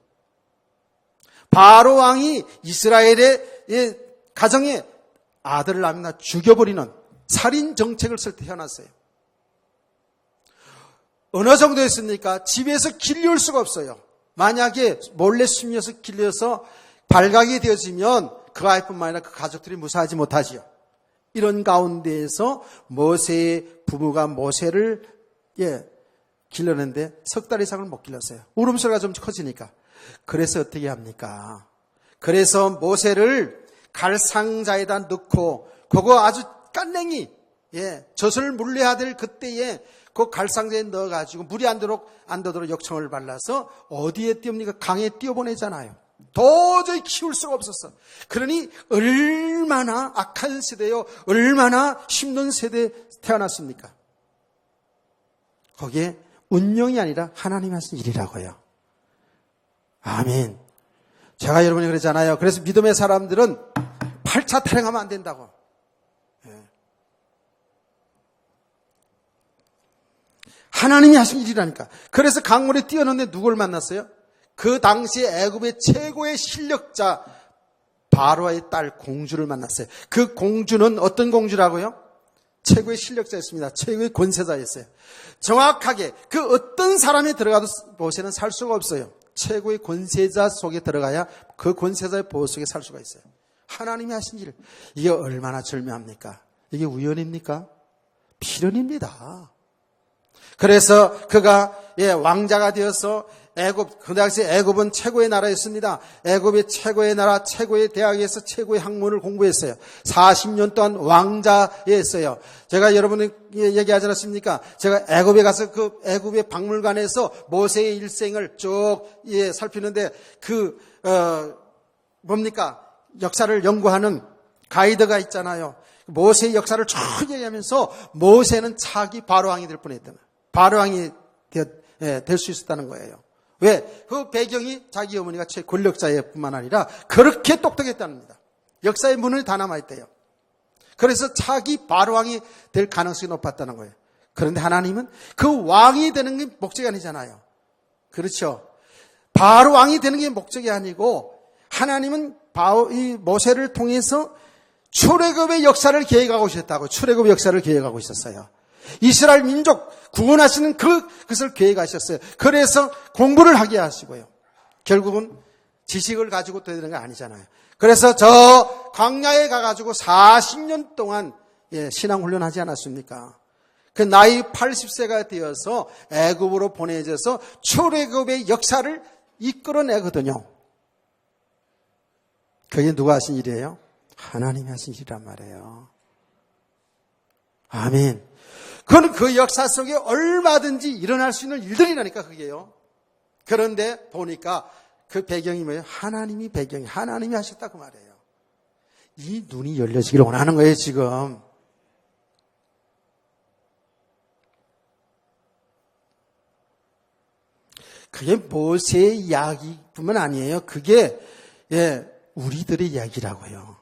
바로 왕이 이스라엘의 가정에 아들을 낳으나 죽여버리는 살인 정책을 쓸 때 태어났어요. 어느 정도였습니까? 집에서 길려올 수가 없어요. 만약에 몰래 숨겨서 길려서 발각이 되어지면 그 아이뿐만 아니라 그 가족들이 무사하지 못하지요. 이런 가운데에서 모세의 부모가 모세를 길렀는데 석 달 이상을 못 길렀어요. 울음소리가 좀 커지니까. 그래서 어떻게 합니까? 그래서 모세를 갈상자에다 넣고 그거 아주 깐냉이 젖을 물려야 될 그때에 그 갈상자에 넣어가지고 물이 안 도도록 역청을 발라서 어디에 띄웁니까? 강에 띄워보내잖아요. 도저히 키울 수가 없었어. 그러니 얼마나 악한 세대요, 얼마나 힘든 세대에 태어났습니까? 거기에 운명이 아니라 하나님이 하신 일이라고요. 아멘. 제가 여러분이 그러잖아요. 그래서 믿음의 사람들은 8차 타령하면 안 된다고. 하나님이 하신 일이라니까. 그래서 강물에 뛰어넣는데 누굴 만났어요? 그 당시에 애굽의 최고의 실력자 바로의 딸 공주를 만났어요. 그 공주는 어떤 공주라고요? 최고의 실력자였습니다. 최고의 권세자였어요. 정확하게 그 어떤 사람이 들어가도 모세는 살 수가 없어요. 최고의 권세자 속에 들어가야 그 권세자의 보호 속에 살 수가 있어요. 하나님이 하신 일, 이게 얼마나 절묘합니까? 이게 우연입니까? 필연입니다. 그래서 그가 왕자가 되어서 그 당시에 애굽은 최고의 나라였습니다. 애굽의 최고의 나라, 최고의 대학에서 최고의 학문을 공부했어요. 40년 동안 왕자였어요. 제가 여러분에게 얘기하지 않았습니까? 제가 애굽에 가서 그 애굽의 박물관에서 모세의 일생을 쭉 살피는데 역사를 연구하는 가이드가 있잖아요. 모세의 역사를 쭉 얘기하면서 모세는 차기 바로왕이 될 뻔했다는 거예요. 바로왕이 될 수 있었다는 거예요. 왜? 그 배경이 자기 어머니가 권력자일 뿐만 아니라 그렇게 똑똑했답니다. 역사의 문을 다 남아있대요. 그래서 차기 바로왕이 될 가능성이 높았다는 거예요. 그런데 하나님은 그 왕이 되는 게 목적이 아니잖아요. 그렇죠. 바로왕이 되는 게 목적이 아니고 하나님은 이 모세를 통해서 출애굽의 역사를 계획하고 있었다고. 출애굽의 역사를 계획하고 있었어요. 이스라엘 민족 구원하시는 그것을 계획하셨어요. 그래서 공부를 하게 하시고요. 결국은 지식을 가지고 되는 게 아니잖아요. 그래서 저 광야에 가가지고 40년 동안 신앙훈련하지 않았습니까? 그 나이 80세가 되어서 애굽으로 보내져서 출애굽의 역사를 이끌어내거든요. 그게 누가 하신 일이에요? 하나님이 하신 일이란 말이에요. 아멘. 그건 그 역사 속에 얼마든지 일어날 수 있는 일들이라니까 그게요. 그런데 보니까 그 배경이 뭐예요? 하나님이 배경이 하나님이 하셨다 그 말이에요. 이 눈이 열려지기를 원하는 거예요 지금. 그게 모세의 이야기뿐만 아니에요. 그게 우리들의 이야기라고요.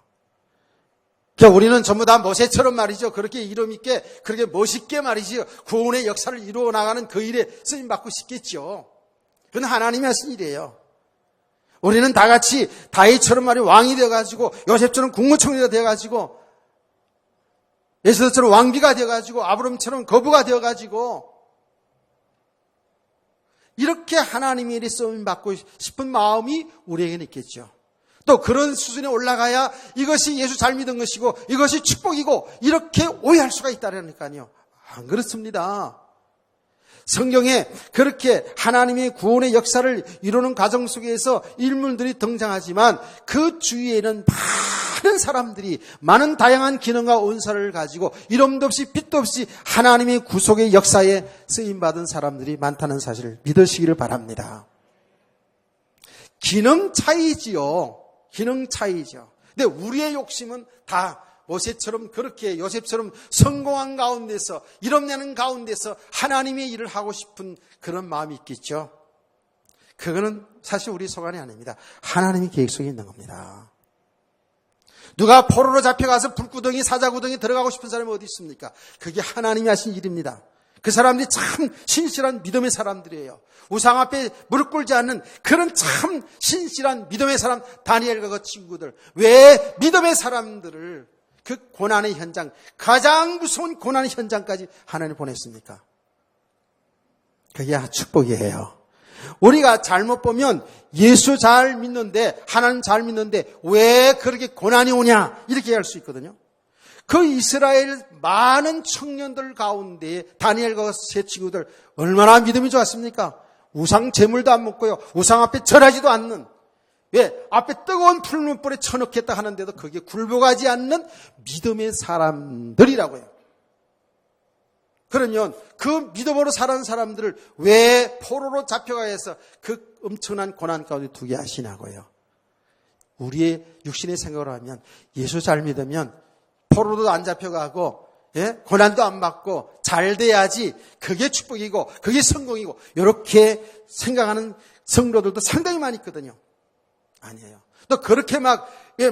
그러니까 우리는 전부 다 모세처럼 말이죠. 그렇게 이름 있게 그렇게 멋있게 말이죠. 구원의 역사를 이루어 나가는 그 일에 쓰임 받고 싶겠죠. 그건 하나님이 하신 일이에요. 우리는 다 같이 다윗처럼 말이 왕이 되어가지고 요셉처럼 국무총리가 되어가지고 에스더처럼 왕비가 되어가지고 아브람처럼 거부가 되어가지고 이렇게 하나님의 일에 쓰임 받고 싶은 마음이 우리에게는 있겠죠. 또 그런 수준에 올라가야 이것이 예수 잘 믿은 것이고 이것이 축복이고 이렇게 오해할 수가 있다라니까요. 안 그렇습니다. 성경에 그렇게 하나님의 구원의 역사를 이루는 과정 속에서 인물들이 등장하지만 그 주위에는 많은 사람들이 많은 다양한 기능과 온사를 가지고 이름도 없이 빛도 없이 하나님의 구속의 역사에 쓰임받은 사람들이 많다는 사실을 믿으시기를 바랍니다. 기능 차이지요. 기능 차이죠. 근데 우리의 욕심은 다 모세처럼 그렇게 요셉처럼 성공한 가운데서 이름내는 가운데서 하나님의 일을 하고 싶은 그런 마음이 있겠죠. 그거는 사실 우리 소관이 아닙니다. 하나님의 계획 속에 있는 겁니다. 누가 포로로 잡혀가서 불구덩이 사자구덩이 들어가고 싶은 사람이 어디 있습니까? 그게 하나님이 하신 일입니다. 그 사람들이 참 신실한 믿음의 사람들이에요. 우상 앞에 무릎 꿇지 않는 그런 참 신실한 믿음의 사람 다니엘과 그 친구들. 왜 믿음의 사람들을 그 고난의 현장, 가장 무서운 고난의 현장까지 하나님 보냈습니까? 그게 축복이에요. 우리가 잘못 보면 예수 잘 믿는데 하나님 잘 믿는데 왜 그렇게 고난이 오냐 이렇게 할 수 있거든요. 그 이스라엘 많은 청년들 가운데 다니엘과 세 친구들 얼마나 믿음이 좋았습니까? 우상 제물도 안 먹고요. 우상 앞에 절하지도 않는 왜? 앞에 뜨거운 풀문불에 쳐넣겠다 하는데도 그게 굴복하지 않는 믿음의 사람들이라고요. 그러면 그 믿음으로 살아온 사람들을 왜 포로로 잡혀가 해서 그 엄청난 고난 가운데 두게 하시냐고요. 우리의 육신의 생각을 하면 예수 잘 믿으면 포로도 안 잡혀가고 고난도 안 받고 잘 돼야지 그게 축복이고 그게 성공이고 이렇게 생각하는 성도들도 상당히 많이 있거든요. 아니에요. 또 그렇게 막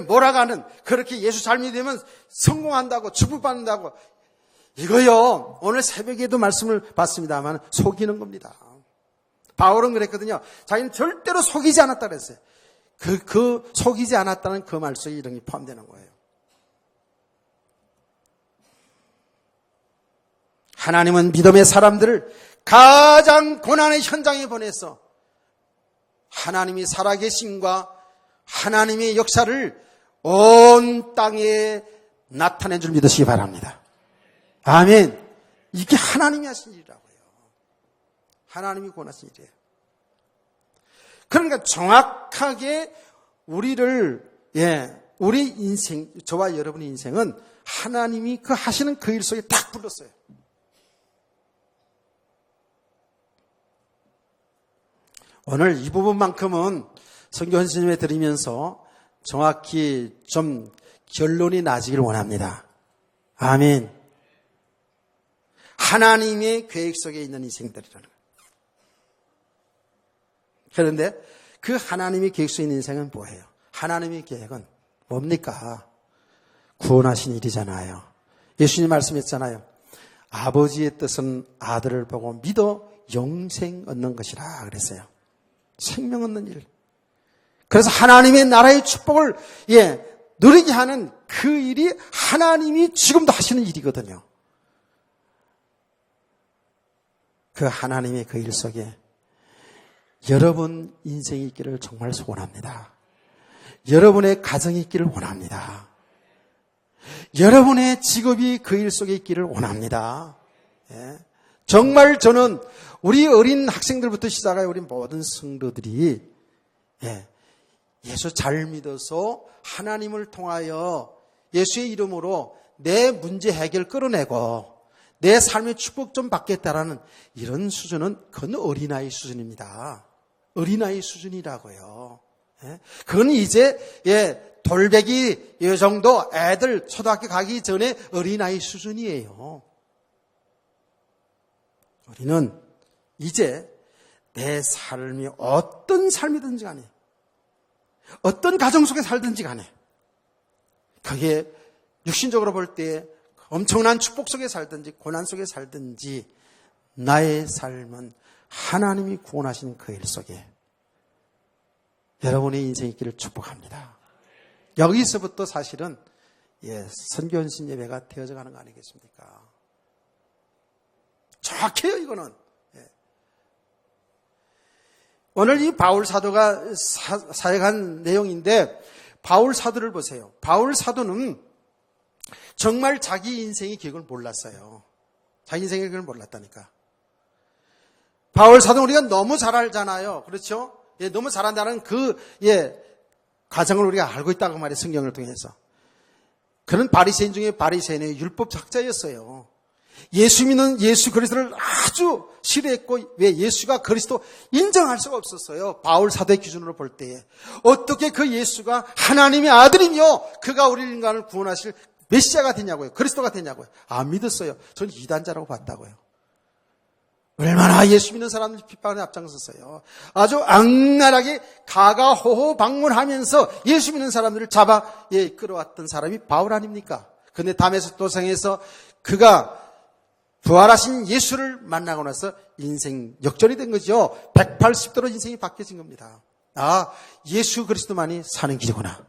몰아가는 그렇게 예수 잘 믿으면 성공한다고 축복받는다고 이거요. 오늘 새벽에도 말씀을 봤습니다만 속이는 겁니다. 바울은 그랬거든요. 자기는 절대로 속이지 않았다 그랬어요. 그 속이지 않았다는 그 말 속에 이런 게 포함되는 거예요. 하나님은 믿음의 사람들을 가장 고난의 현장에 보내서 하나님이 살아계심과 하나님의 역사를 온 땅에 나타낸 줄 믿으시기 바랍니다. 아멘. 이게 하나님이 하신 일이라고요. 하나님이 권하신 일이에요. 그러니까 정확하게 우리 인생, 저와 여러분의 인생은 하나님이 그 하시는 그 일 속에 딱 불렀어요. 오늘 이 부분만큼은 선교 헌신에 드리면서 정확히 좀 결론이 나지길 원합니다. 아멘. 하나님의 계획 속에 있는 인생들이라는 거예요. 그런데 그 하나님의 계획 속에 있는 인생은 뭐예요? 하나님의 계획은 뭡니까? 구원하신 일이잖아요. 예수님 말씀했잖아요. 아버지의 뜻은 아들을 보고 믿어 영생 얻는 것이라 그랬어요. 생명 얻는 일. 그래서 하나님의 나라의 축복을 누리게 하는 그 일이 하나님이 지금도 하시는 일이거든요. 그 하나님의 그 일 속에 여러분 인생이 있기를 정말 소원합니다. 여러분의 가정이 있기를 원합니다. 여러분의 직업이 그 일 속에 있기를 원합니다. 정말 저는 우리 어린 학생들부터 시작하여 우리 모든 성도들이 예수 잘 믿어서 하나님을 통하여 예수의 이름으로 내 문제 해결 끌어내고 내 삶의 축복 좀 받겠다라는 이런 수준은 그건 어린아이 수준입니다. 어린아이 수준이라고요. 그건 이제 돌배기 이 정도 애들 초등학교 가기 전에 어린아이 수준이에요. 우리는 이제 내 삶이 어떤 삶이든지 간에 어떤 가정 속에 살든지 간에 그게 육신적으로 볼 때 엄청난 축복 속에 살든지 고난 속에 살든지 나의 삶은 하나님이 구원하신 그 일 속에 여러분의 인생이 있기를 축복합니다. 여기서부터 사실은 선교연신 예배가 되어져 가는 거 아니겠습니까? 정확해요, 이거는. 오늘 이 바울 사도가 사역한 내용인데 바울 사도를 보세요. 바울 사도는 정말 자기 인생의 기억을 몰랐어요. 자기 인생의 기억을 몰랐다니까. 바울 사도는 우리가 너무 잘 알잖아요. 그렇죠? 너무 잘한다는 과정을 우리가 알고 있다고 말해요. 성경을 통해서. 그는 바리새인 중에 바리새인의 율법 학자였어요. 예수 믿는 예수 그리스도를 아주 싫어했고 왜 예수가 그리스도 인정할 수가 없었어요. 바울 사도의 기준으로 볼 때에 어떻게 그 예수가 하나님의 아들이며 그가 우리 인간을 구원하실 메시아가 되냐고요. 그리스도가 되냐고요. 안 믿었어요. 저는 이단자라고 봤다고요. 얼마나 예수 믿는 사람들 핍박에 앞장섰어요. 아주 악랄하게 가가호호 방문하면서 예수 믿는 사람들을 잡아 끌어왔던 사람이 바울 아닙니까? 그런데 다메섹 도상에서 그가 부활하신 예수를 만나고 나서 인생 역전이 된 거죠. 180도로 인생이 바뀌어진 겁니다. 아, 예수 그리스도만이 사는 길이구나.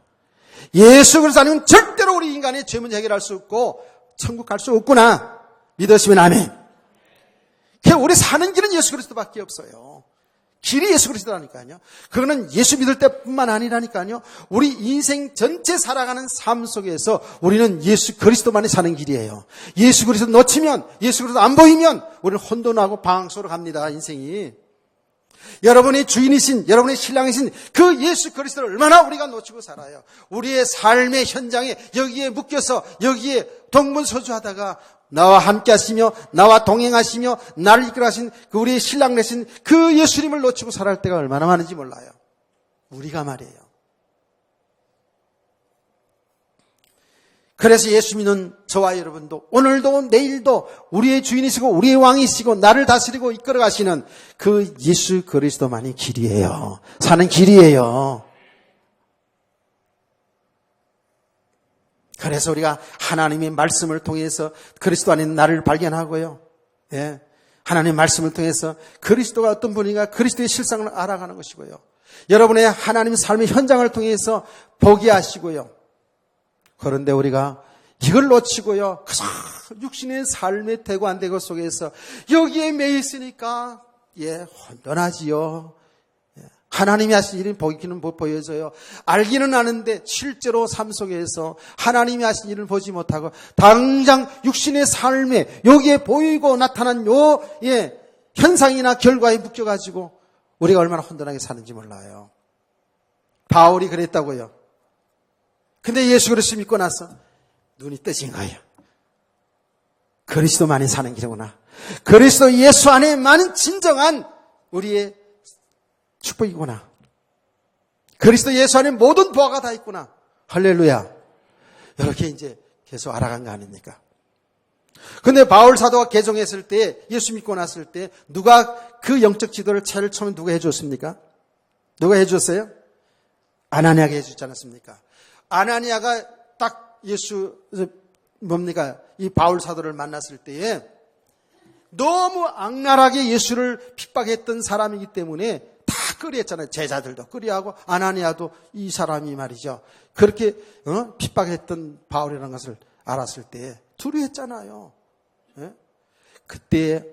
예수 그리스도 아니면 절대로 우리 인간의 죄 문제 해결할 수 없고 천국 갈 수 없구나. 믿으시면 아멘. 우리 사는 길은 예수 그리스도밖에 없어요. 길이 예수 그리스도라니까요. 그거는 예수 믿을 때뿐만 아니라니까요. 우리 인생 전체 살아가는 삶 속에서 우리는 예수 그리스도만이 사는 길이에요. 예수 그리스도 놓치면, 예수 그리스도 안 보이면 우리는 혼돈하고 방황 속으로 갑니다. 인생이. 여러분의 주인이신, 여러분의 신랑이신 그 예수 그리스도를 얼마나 우리가 놓치고 살아요. 우리의 삶의 현장에 여기에 묶여서 여기에 동분서주하다가 나와 함께 하시며 나와 동행하시며 나를 이끌어 가신 그 우리의 신랑 되신 그 예수님을 놓치고 살아갈 때가 얼마나 많은지 몰라요. 우리가 말이에요. 그래서 예수 믿는 저와 여러분도 오늘도 내일도 우리의 주인이시고 우리의 왕이시고 나를 다스리고 이끌어 가시는 그 예수 그리스도만이 길이에요. 사는 길이에요. 그래서 우리가 하나님의 말씀을 통해서 그리스도 안에 나를 발견하고요. 하나님의 말씀을 통해서 그리스도가 어떤 분인가 그리스도의 실상을 알아가는 것이고요. 여러분의 하나님 삶의 현장을 통해서 보게 하시고요. 그런데 우리가 이걸 놓치고요. 그저 육신의 삶의 되고 안 되고 속에서 여기에 매여 있으니까 혼돈하지요. 하나님이 하신 일은 보이기는 못 보여져요. 알기는 아는데 실제로 삶 속에서 하나님이 하신 일을 보지 못하고 당장 육신의 삶에 여기에 보이고 나타난 현상이나 결과에 묶여가지고 우리가 얼마나 혼돈하게 사는지 몰라요. 바울이 그랬다고요. 근데 예수 그리스도 믿고 나서 눈이 떠진 거예요. 그리스도만이 사는 길이구나. 그리스도 예수 안에만 진정한 우리의 축복이구나. 그리스도 예수 안에 모든 보화가 다 있구나. 할렐루야. 이렇게 이제 계속 알아간 거 아닙니까? 근데 바울 사도가 개종했을 때, 예수 믿고 났을 때, 누가 그 영적 지도를 제일 처음에 누가 해줬습니까? 누가 해줬어요? 아나니아가 해주지 않았습니까? 아나니아가 딱 이 바울 사도를 만났을 때에 너무 악랄하게 예수를 핍박했던 사람이기 때문에 다 끌이했잖아요. 제자들도 끌이하고 아나니아도 이 사람이 말이죠. 그렇게 핍박했던 바울이라는 것을 알았을 때 두려워했잖아요. 예? 그때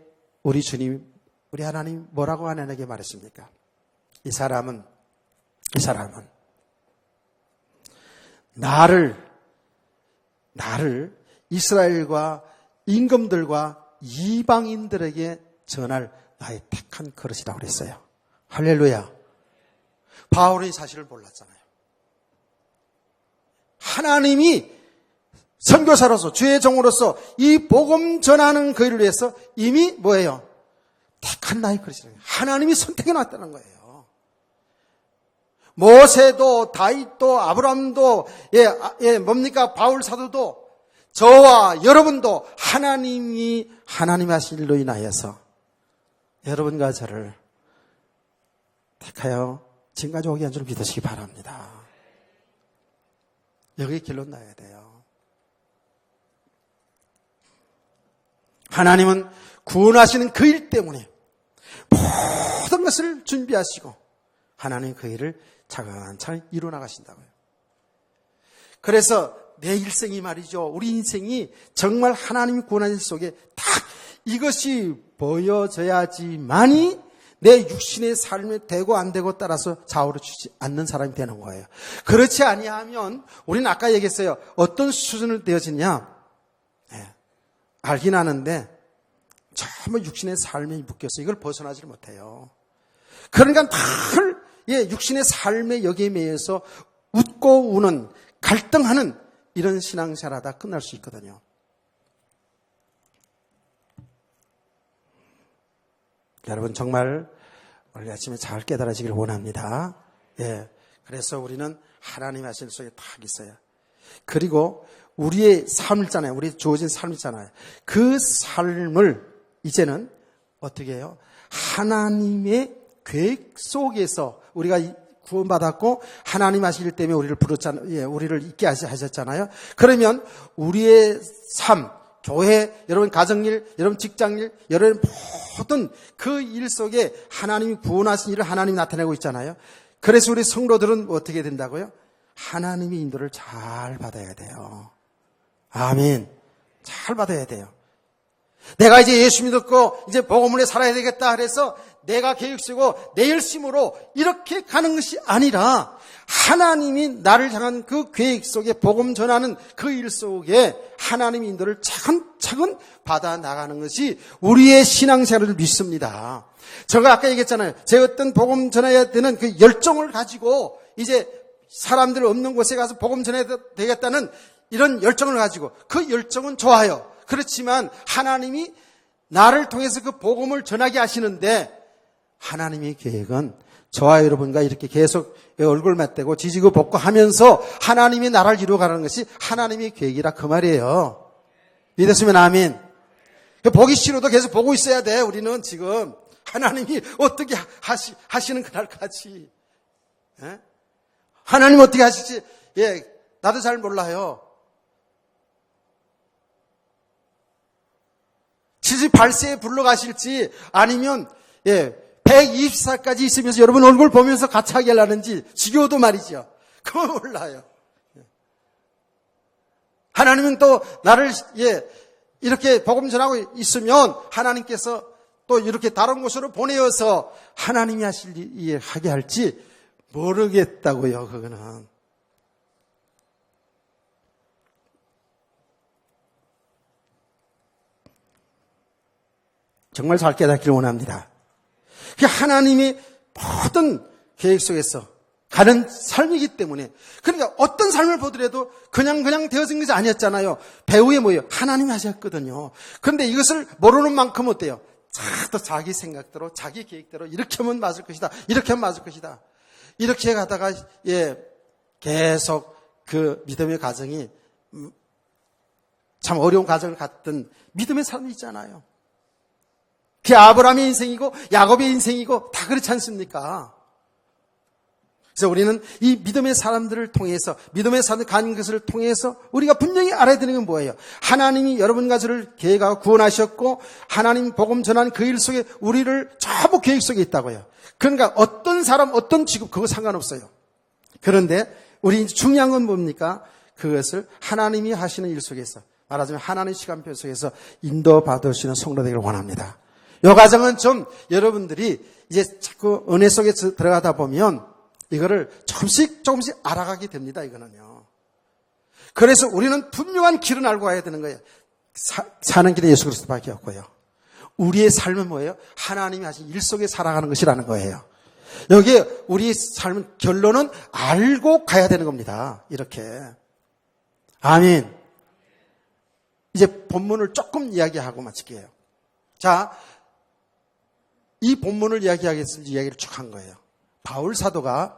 우리 주님, 우리 하나님 뭐라고 아나니아에게 말했습니까? 이 사람은 나를 이스라엘과 임금들과 이방인들에게 전할 나의 택한 그릇이라고 그랬어요. 할렐루야. 바울은 이 사실을 몰랐잖아요. 하나님이 선교사로서 주의 종으로서 이 복음 전하는 그 일을 위해서 이미 뭐예요? 택한 나의 그릇이라는 거예요. 하나님이 선택해 놨다는 거예요. 모세도 다윗도 아브라함도 바울 사도도 저와 여러분도 하나님이 하나님 하신 일로 인하여서 여러분과 저를 택하여 지금까지 오게 한 줄 믿으시기 바랍니다. 여기 길로 나야 돼요. 하나님은 구원하시는 그 일 때문에 모든 것을 준비하시고 하나님 그 일을 차근차근 이루어나가신다고요. 그래서 내 일생이 말이죠. 우리 인생이 정말 하나님이 구원하신 일 속에 딱 이것이 보여져야지만이 내 육신의 삶에 되고 안 되고 따라서 좌우를 주지 않는 사람이 되는 거예요. 그렇지 아니하면 우리는 아까 얘기했어요. 어떤 수준을 되어지냐? 네. 알긴 아는데 전부 육신의 삶에 묶여서 이걸 벗어나지를 못해요. 그러니까 늘 육신의 삶의 여기에 매여서 웃고 우는 갈등하는 이런 신앙생활하다 끝날 수 있거든요. 여러분 정말 오늘 아침에 잘 깨달아지기를 원합니다. 그래서 우리는 하나님 하신 일 속에 딱 있어요. 그리고 우리의 삶 있잖아요. 우리 주어진 삶 있잖아요. 그 삶을 이제는 어떻게 해요? 하나님의 계획 속에서 우리가 구원받았고 하나님 하실 일 때문에 우리를 부르잖아요. 우리를 있게 하셨잖아요. 그러면 우리의 삶, 교회, 여러분 가정일, 여러분 직장일, 여러분 모든 그 일 속에 하나님이 구원하신 일을 하나님이 나타내고 있잖아요. 그래서 우리 성도들은 어떻게 된다고요? 하나님의 인도를 잘 받아야 돼요. 아멘. 잘 받아야 돼요. 내가 이제 예수 믿었고 이제 복음을 살아야 되겠다 그래서 내가 계획 쓰고 내 열심으로 이렇게 가는 것이 아니라 하나님이 나를 향한 그 계획 속에 복음 전하는 그 일 속에 하나님의 인도를 차근차근 받아 나가는 것이 우리의 신앙생활을 믿습니다. 제가 아까 얘기했잖아요. 제가 어떤 복음 전해야 되는 그 열정을 가지고 이제 사람들 없는 곳에 가서 복음 전해야 되겠다는 이런 열정을 가지고 그 열정은 좋아요. 그렇지만 하나님이 나를 통해서 그 복음을 전하게 하시는데 하나님의 계획은 저와 여러분과 이렇게 계속 얼굴 맞대고 지지고 볶고 하면서 하나님이 나라를 이루어가는 것이 하나님의 계획이라 그 말이에요. 믿으시면 아멘. 보기 싫어도 계속 보고 있어야 돼. 우리는 지금 하나님이 어떻게 하시는 그날까지. 하나님 어떻게 하실지 나도 잘 몰라요. 78세에 불러가실지 아니면 120살까지 있으면서 여러분 얼굴 보면서 같이 하게 하려는지 지겨워도 말이죠. 그건 몰라요. 하나님은 또 나를 이렇게 복음 전하고 있으면 하나님께서 또 이렇게 다른 곳으로 보내어서 하나님이 하실 일 하게 할지 모르겠다고요. 그거는. 정말 잘 깨닫기를 원합니다. 하나님이 모든 계획 속에서 가는 삶이기 때문에 그러니까 어떤 삶을 보더라도 그냥 되어진 것이 아니었잖아요. 배후에 뭐예요? 하나님이 하셨거든요. 그런데 이것을 모르는 만큼 어때요? 또 자기 생각대로 자기 계획대로 이렇게 하면 맞을 것이다. 이렇게 하면 맞을 것이다. 이렇게 가다가 계속 그 믿음의 과정이 참 어려운 과정을 갔던 믿음의 삶이 있잖아요. 그게 아브라함의 인생이고 야곱의 인생이고 다 그렇지 않습니까? 그래서 우리는 이 믿음의 사람들을 통해서, 믿음의 사람들 가는 것을 통해서 우리가 분명히 알아야 되는 건 뭐예요? 하나님이 여러분과 저를 계획하고 구원하셨고 하나님 복음 전하는 그 일 속에 우리를 전부 계획 속에 있다고요. 그러니까 어떤 사람, 어떤 직업 그거 상관없어요. 그런데 우리 중요한 건 뭡니까? 그것을 하나님이 하시는 일 속에서, 말하자면 하나님의 시간표 속에서 인도받으시는 성도 되기를 원합니다. 이 과정은 좀 여러분들이 이제 자꾸 은혜 속에 들어가다 보면 이거를 조금씩 알아가게 됩니다. 이거는요. 그래서 우리는 분명한 길은 알고 가야 되는 거예요. 사는 길은 예수 그리스도밖에 없고요. 우리의 삶은 뭐예요? 하나님이 하신 일 속에 살아가는 것이라는 거예요. 여기에 우리 삶은 결론은 알고 가야 되는 겁니다. 이렇게. 아멘. 이제 본문을 조금 이야기하고 마칠게요. 자, 이 본문을 이야기하겠습니다. 이야기를 쭉 한 거예요. 바울 사도가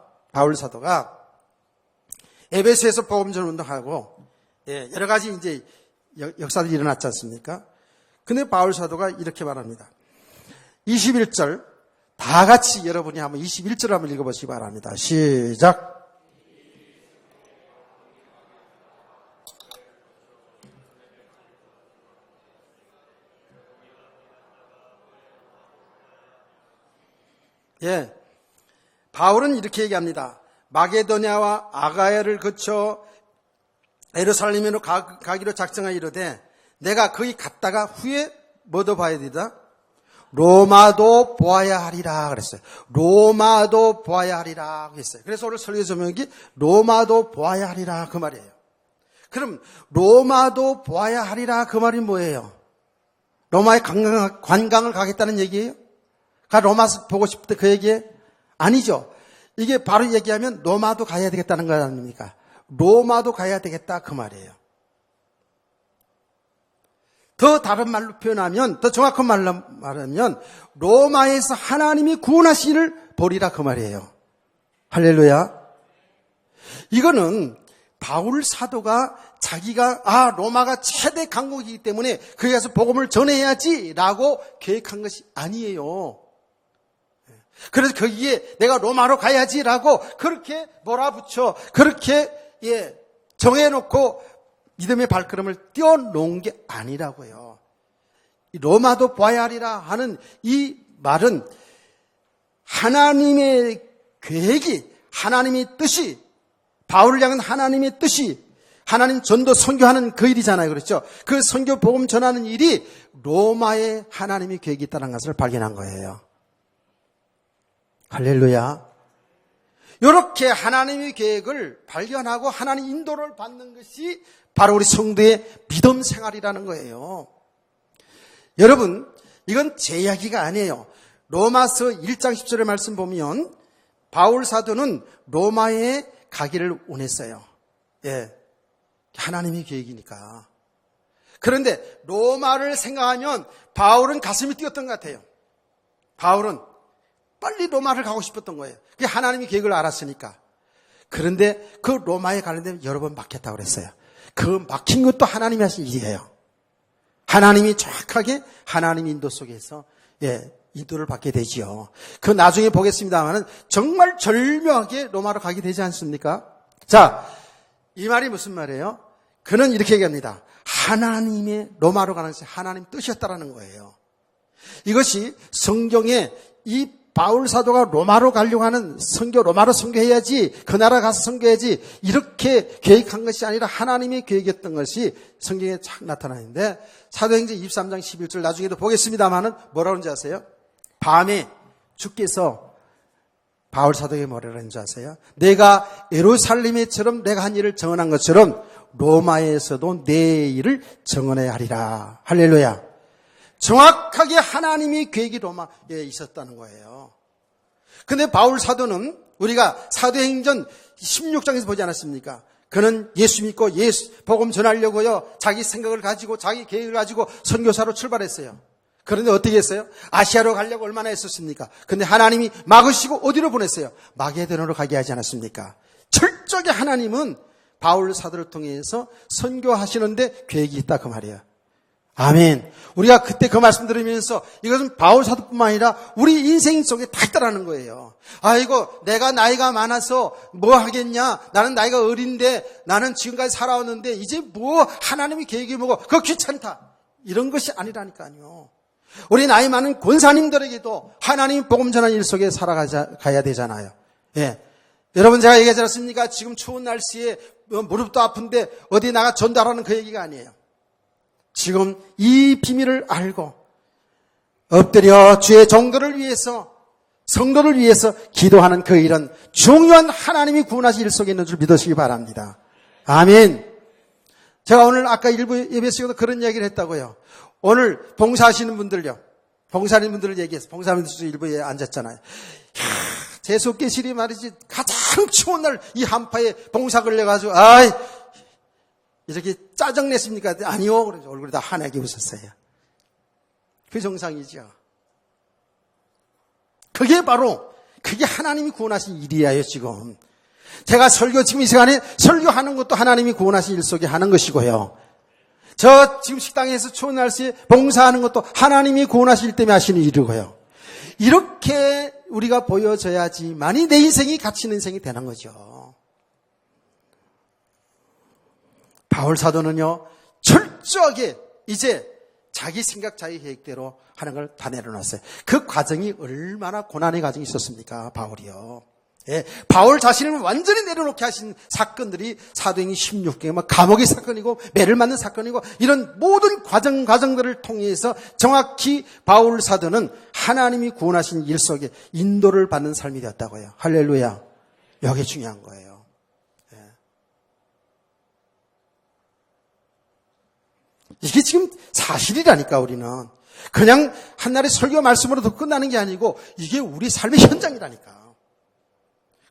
에베소에서 복음 전원 운동하고 여러 가지 이제 역사들이 일어났지 않습니까? 근데 바울 사도가 이렇게 말합니다. 21절 다 같이 여러분이 한번 21절 한번 읽어보시기 바랍니다. 시작. 바울은 이렇게 얘기합니다. 마게도냐와 아가야를 거쳐 예루살렘으로 가기로 작정하여 이르되 내가 거기 갔다가 후에 뭐도 봐야 되다? 로마도 보아야 하리라 그랬어요. 로마도 보아야 하리라 했어요. 그래서 오늘 설교 제목이 로마도 보아야 하리라 그 말이에요. 그럼 로마도 보아야 하리라 그 말이 뭐예요? 로마에 관광을 가겠다는 얘기예요? 로마 보고 싶을 때 그 얘기예요? 아니죠. 이게 바로 얘기하면 로마도 가야 되겠다는 거 아닙니까? 로마도 가야 되겠다 그 말이에요. 더 다른 말로 표현하면, 더 정확한 말로 말하면 로마에서 하나님이 구원하시기를 보리라 그 말이에요. 할렐루야. 이거는 바울 사도가 자기가 로마가 최대 강국이기 때문에 거기 가서 복음을 전해야지라고 계획한 것이 아니에요. 그래서 거기에 내가 로마로 가야지라고 그렇게 몰아붙여 그렇게 정해놓고 믿음의 발걸음을 띄워놓은 게 아니라고요. 로마도 봐야 하리라 하는 이 말은 하나님의 계획이, 하나님의 뜻이, 바울을 향한 하나님의 뜻이, 하나님 전도 선교하는 그 일이잖아요. 그렇죠? 그 선교 복음 전하는 일이 로마에 하나님의 계획이 있다는 것을 발견한 거예요. 할렐루야. 이렇게 하나님의 계획을 발견하고 하나님 인도를 받는 것이 바로 우리 성도의 믿음 생활이라는 거예요. 여러분, 이건 제 이야기가 아니에요. 로마서 1장 10절의 말씀 보면 바울 사도는 로마에 가기를 원했어요. 하나님의 계획이니까. 그런데 로마를 생각하면 바울은 가슴이 뛰었던 것 같아요. 바울은 빨리 로마를 가고 싶었던 거예요. 그게 하나님의 계획을 알았으니까. 그런데 그 로마에 가는데 여러 번 막혔다고 그랬어요. 그 막힌 것도 하나님이 하신 일이에요. 하나님이 정확하게 하나님 인도 속에서 인도를 받게 되지요. 그 나중에 보겠습니다만은 정말 절묘하게 로마로 가게 되지 않습니까? 자, 이 말이 무슨 말이에요? 그는 이렇게 얘기합니다. 하나님의 로마로 가는 것이 하나님 뜻이었다라는 거예요. 이것이 성경에 이 바울 사도가 로마로 가려고 하는 선교, 로마로 선교해야지, 그 나라 가서 선교해야지 이렇게 계획한 것이 아니라 하나님의 계획이었던 것이 성경에 착 나타나는데 사도행전 23장 11절 나중에도 보겠습니다만은 뭐라고 하는지 아세요? 밤에 주께서 바울 사도에게 뭐라고 하는지 아세요? 내가 예루살렘에처럼 내가 한 일을 정언한 것처럼 로마에서도 내 일을 정언해야 하리라. 할렐루야. 정확하게 하나님의 계획이 로마에 있었다는 거예요. 근데 바울 사도는 우리가 사도행전 16장에서 보지 않았습니까? 그는 예수 믿고 예수 복음 전하려고요. 자기 생각을 가지고 자기 계획을 가지고 선교사로 출발했어요. 그런데 어떻게 했어요? 아시아로 가려고 얼마나 했었습니까? 근데 하나님이 막으시고 어디로 보냈어요? 마게도냐로 가게 하지 않았습니까? 철저하게 하나님은 바울 사도를 통해서 선교하시는데 계획이 있다 그 말이에요. 아멘. 우리가 그때 그 말씀 들으면서 이것은 바울 사도뿐만 아니라 우리 인생 속에 다 있다라는 거예요. 아이고, 내가 나이가 많아서 뭐 하겠냐? 나는 나이가 어린데 나는 지금까지 살아왔는데 이제 뭐 하나님의 계획이 뭐고 그거 귀찮다. 이런 것이 아니라니까요. 우리 나이 많은 권사님들에게도 하나님 복음 전하는 일 속에 살아가야 되잖아요. 예. 여러분 제가 얘기하지 않습니까? 지금 추운 날씨에 무릎도 아픈데 어디 나가 전달하는 그 얘기가 아니에요. 지금 이 비밀을 알고 엎드려 주의 정도를 위해서 성도를 위해서 기도하는 그 일은 중요한 하나님이 구원하신 일 속에 있는 줄 믿으시기 바랍니다. 아멘. 제가 오늘 아까 일부 예배 시간에도 그런 얘기를 했다고요. 오늘 봉사하시는 분들요. 봉사하는 분들을 얘기해서 봉사하는 일부에 앉았잖아요. 제수교실이 말이지 가장 추운 날 이 한파에 봉사 걸려가지고 이렇게 짜증냈습니까? 아니요. 그래서 얼굴이 다 환하게 웃었어요. 그 정상이죠. 그게 하나님이 구원하신 일이에요, 지금. 제가 지금 이 시간에 설교하는 것도 하나님이 구원하신 일 속에 하는 것이고요. 저 지금 식당에서 추운 날씨에 봉사하는 것도 하나님이 구원하신 일 때문에 하시는 일이고요. 이렇게 우리가 보여져야지만이 내 인생이 가치 있는 인생이 되는 거죠. 바울 사도는요, 철저하게 이제 자기 생각, 자기 계획대로 하는 걸 다 내려놨어요. 그 과정이 얼마나 고난의 과정이 있었습니까, 바울이요. 예, 바울 자신을 완전히 내려놓게 하신 사건들이 사도행전 16개, 감옥의 사건이고, 매를 맞는 사건이고, 이런 모든 과정들을 통해서 정확히 바울 사도는 하나님이 구원하신 일 속에 인도를 받는 삶이 되었다고요. 할렐루야. 여기 중요한 거예요. 예. 이게 지금 사실이라니까, 우리는. 그냥 한날의 설교 말씀으로 더 끝나는 게 아니고, 이게 우리 삶의 현장이라니까.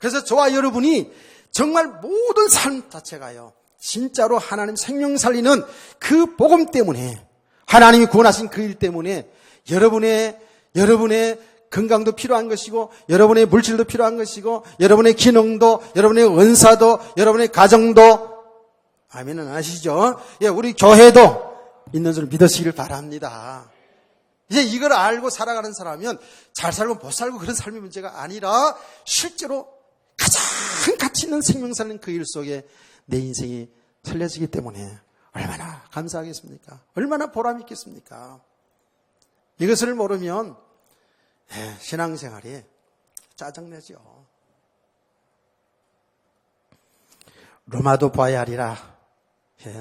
그래서 저와 여러분이 정말 모든 삶 자체가요, 진짜로 하나님 생명 살리는 그 복음 때문에, 하나님이 구원하신 그 일 때문에 여러분의 건강도 필요한 것이고, 여러분의 물질도 필요한 것이고, 여러분의 기능도, 여러분의 은사도, 여러분의 가정도, 아멘은 아시죠? 예, 우리 교회도 있는 줄 믿으시길 바랍니다. 이제 이걸 알고 살아가는 사람이면 잘 살고 못 살고 그런 삶의 문제가 아니라 실제로 가장 가치 있는 생명 살리는 그 일 속에 내 인생이 살려지기 때문에 얼마나 감사하겠습니까? 얼마나 보람이 있겠습니까? 이것을 모르면 신앙생활이 짜증내죠. 로마도 봐야 하리라.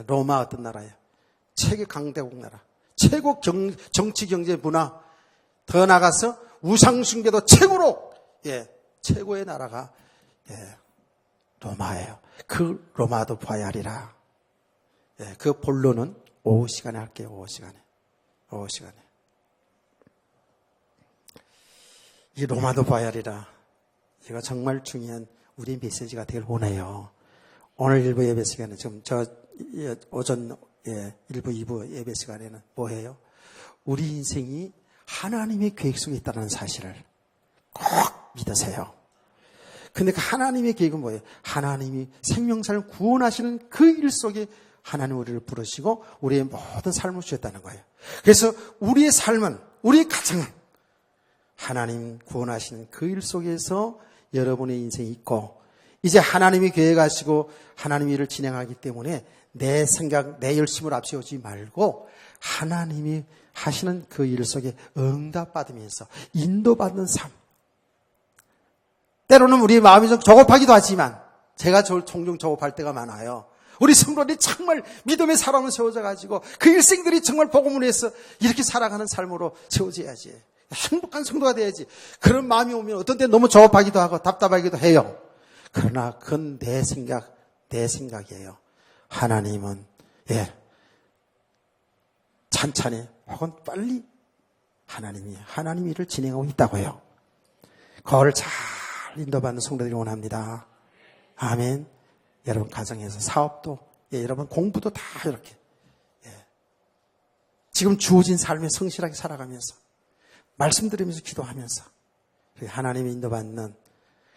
로마 어떤 나라예요? 최고 강대국 나라. 최고 정치, 경제, 문화. 더 나가서 우상숭배도 최고로, 최고의 나라가 로마예요. 그 로마도 봐야 하리라. 그 본론은 오후 시간에 할게요. 오후 시간에. 이 로마도 봐야 하리라. 이거 정말 중요한 우리 메시지가 되길 원해요. 오늘 일부 예배 시간에 지금 오전 1부, 2부 예배 시간에는 뭐예요? 우리 인생이 하나님의 계획 속에 있다는 사실을 꼭 믿으세요. 근데 그 하나님의 계획은 뭐예요? 하나님이 생명사를 구원하시는 그 일 속에 하나님 우리를 부르시고 우리의 모든 삶을 주셨다는 거예요. 그래서 우리의 삶은, 우리의 가정은 하나님 구원하시는 그 일 속에서 여러분의 인생이 있고, 이제 하나님이 계획하시고 하나님의 일을 진행하기 때문에 내 생각, 내 열심을 앞세우지 말고 하나님이 하시는 그 일 속에 응답받으면서 인도받는 삶. 때로는 우리 마음이 좀 조급하기도 하지만, 제가 종종 조급할 때가 많아요. 우리 성도들이 정말 믿음의 사람을 세워져가지고 그 일생들이 정말 복음을 위해서 이렇게 살아가는 삶으로 세워져야지. 행복한 성도가 돼야지. 그런 마음이 오면 어떤 때 너무 조급하기도 하고 답답하기도 해요. 그러나 그건 내 생각이에요. 하나님은 찬찬히 혹은 빨리 하나님이 일을 진행하고 있다고요. 그거를 잘 인도받는 성도들이 원합니다. 아멘. 여러분 가정에서 사업도, 여러분 공부도 다 이렇게 지금 주어진 삶에 성실하게 살아가면서 말씀드리면서 기도하면서 하나님이 인도받는,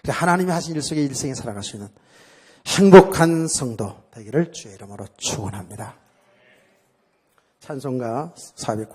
하나님이 하신 일 속에 일생에 살아갈 수 있는 행복한 성도 되기를 주의 이름으로 축원합니다. 찬송가 490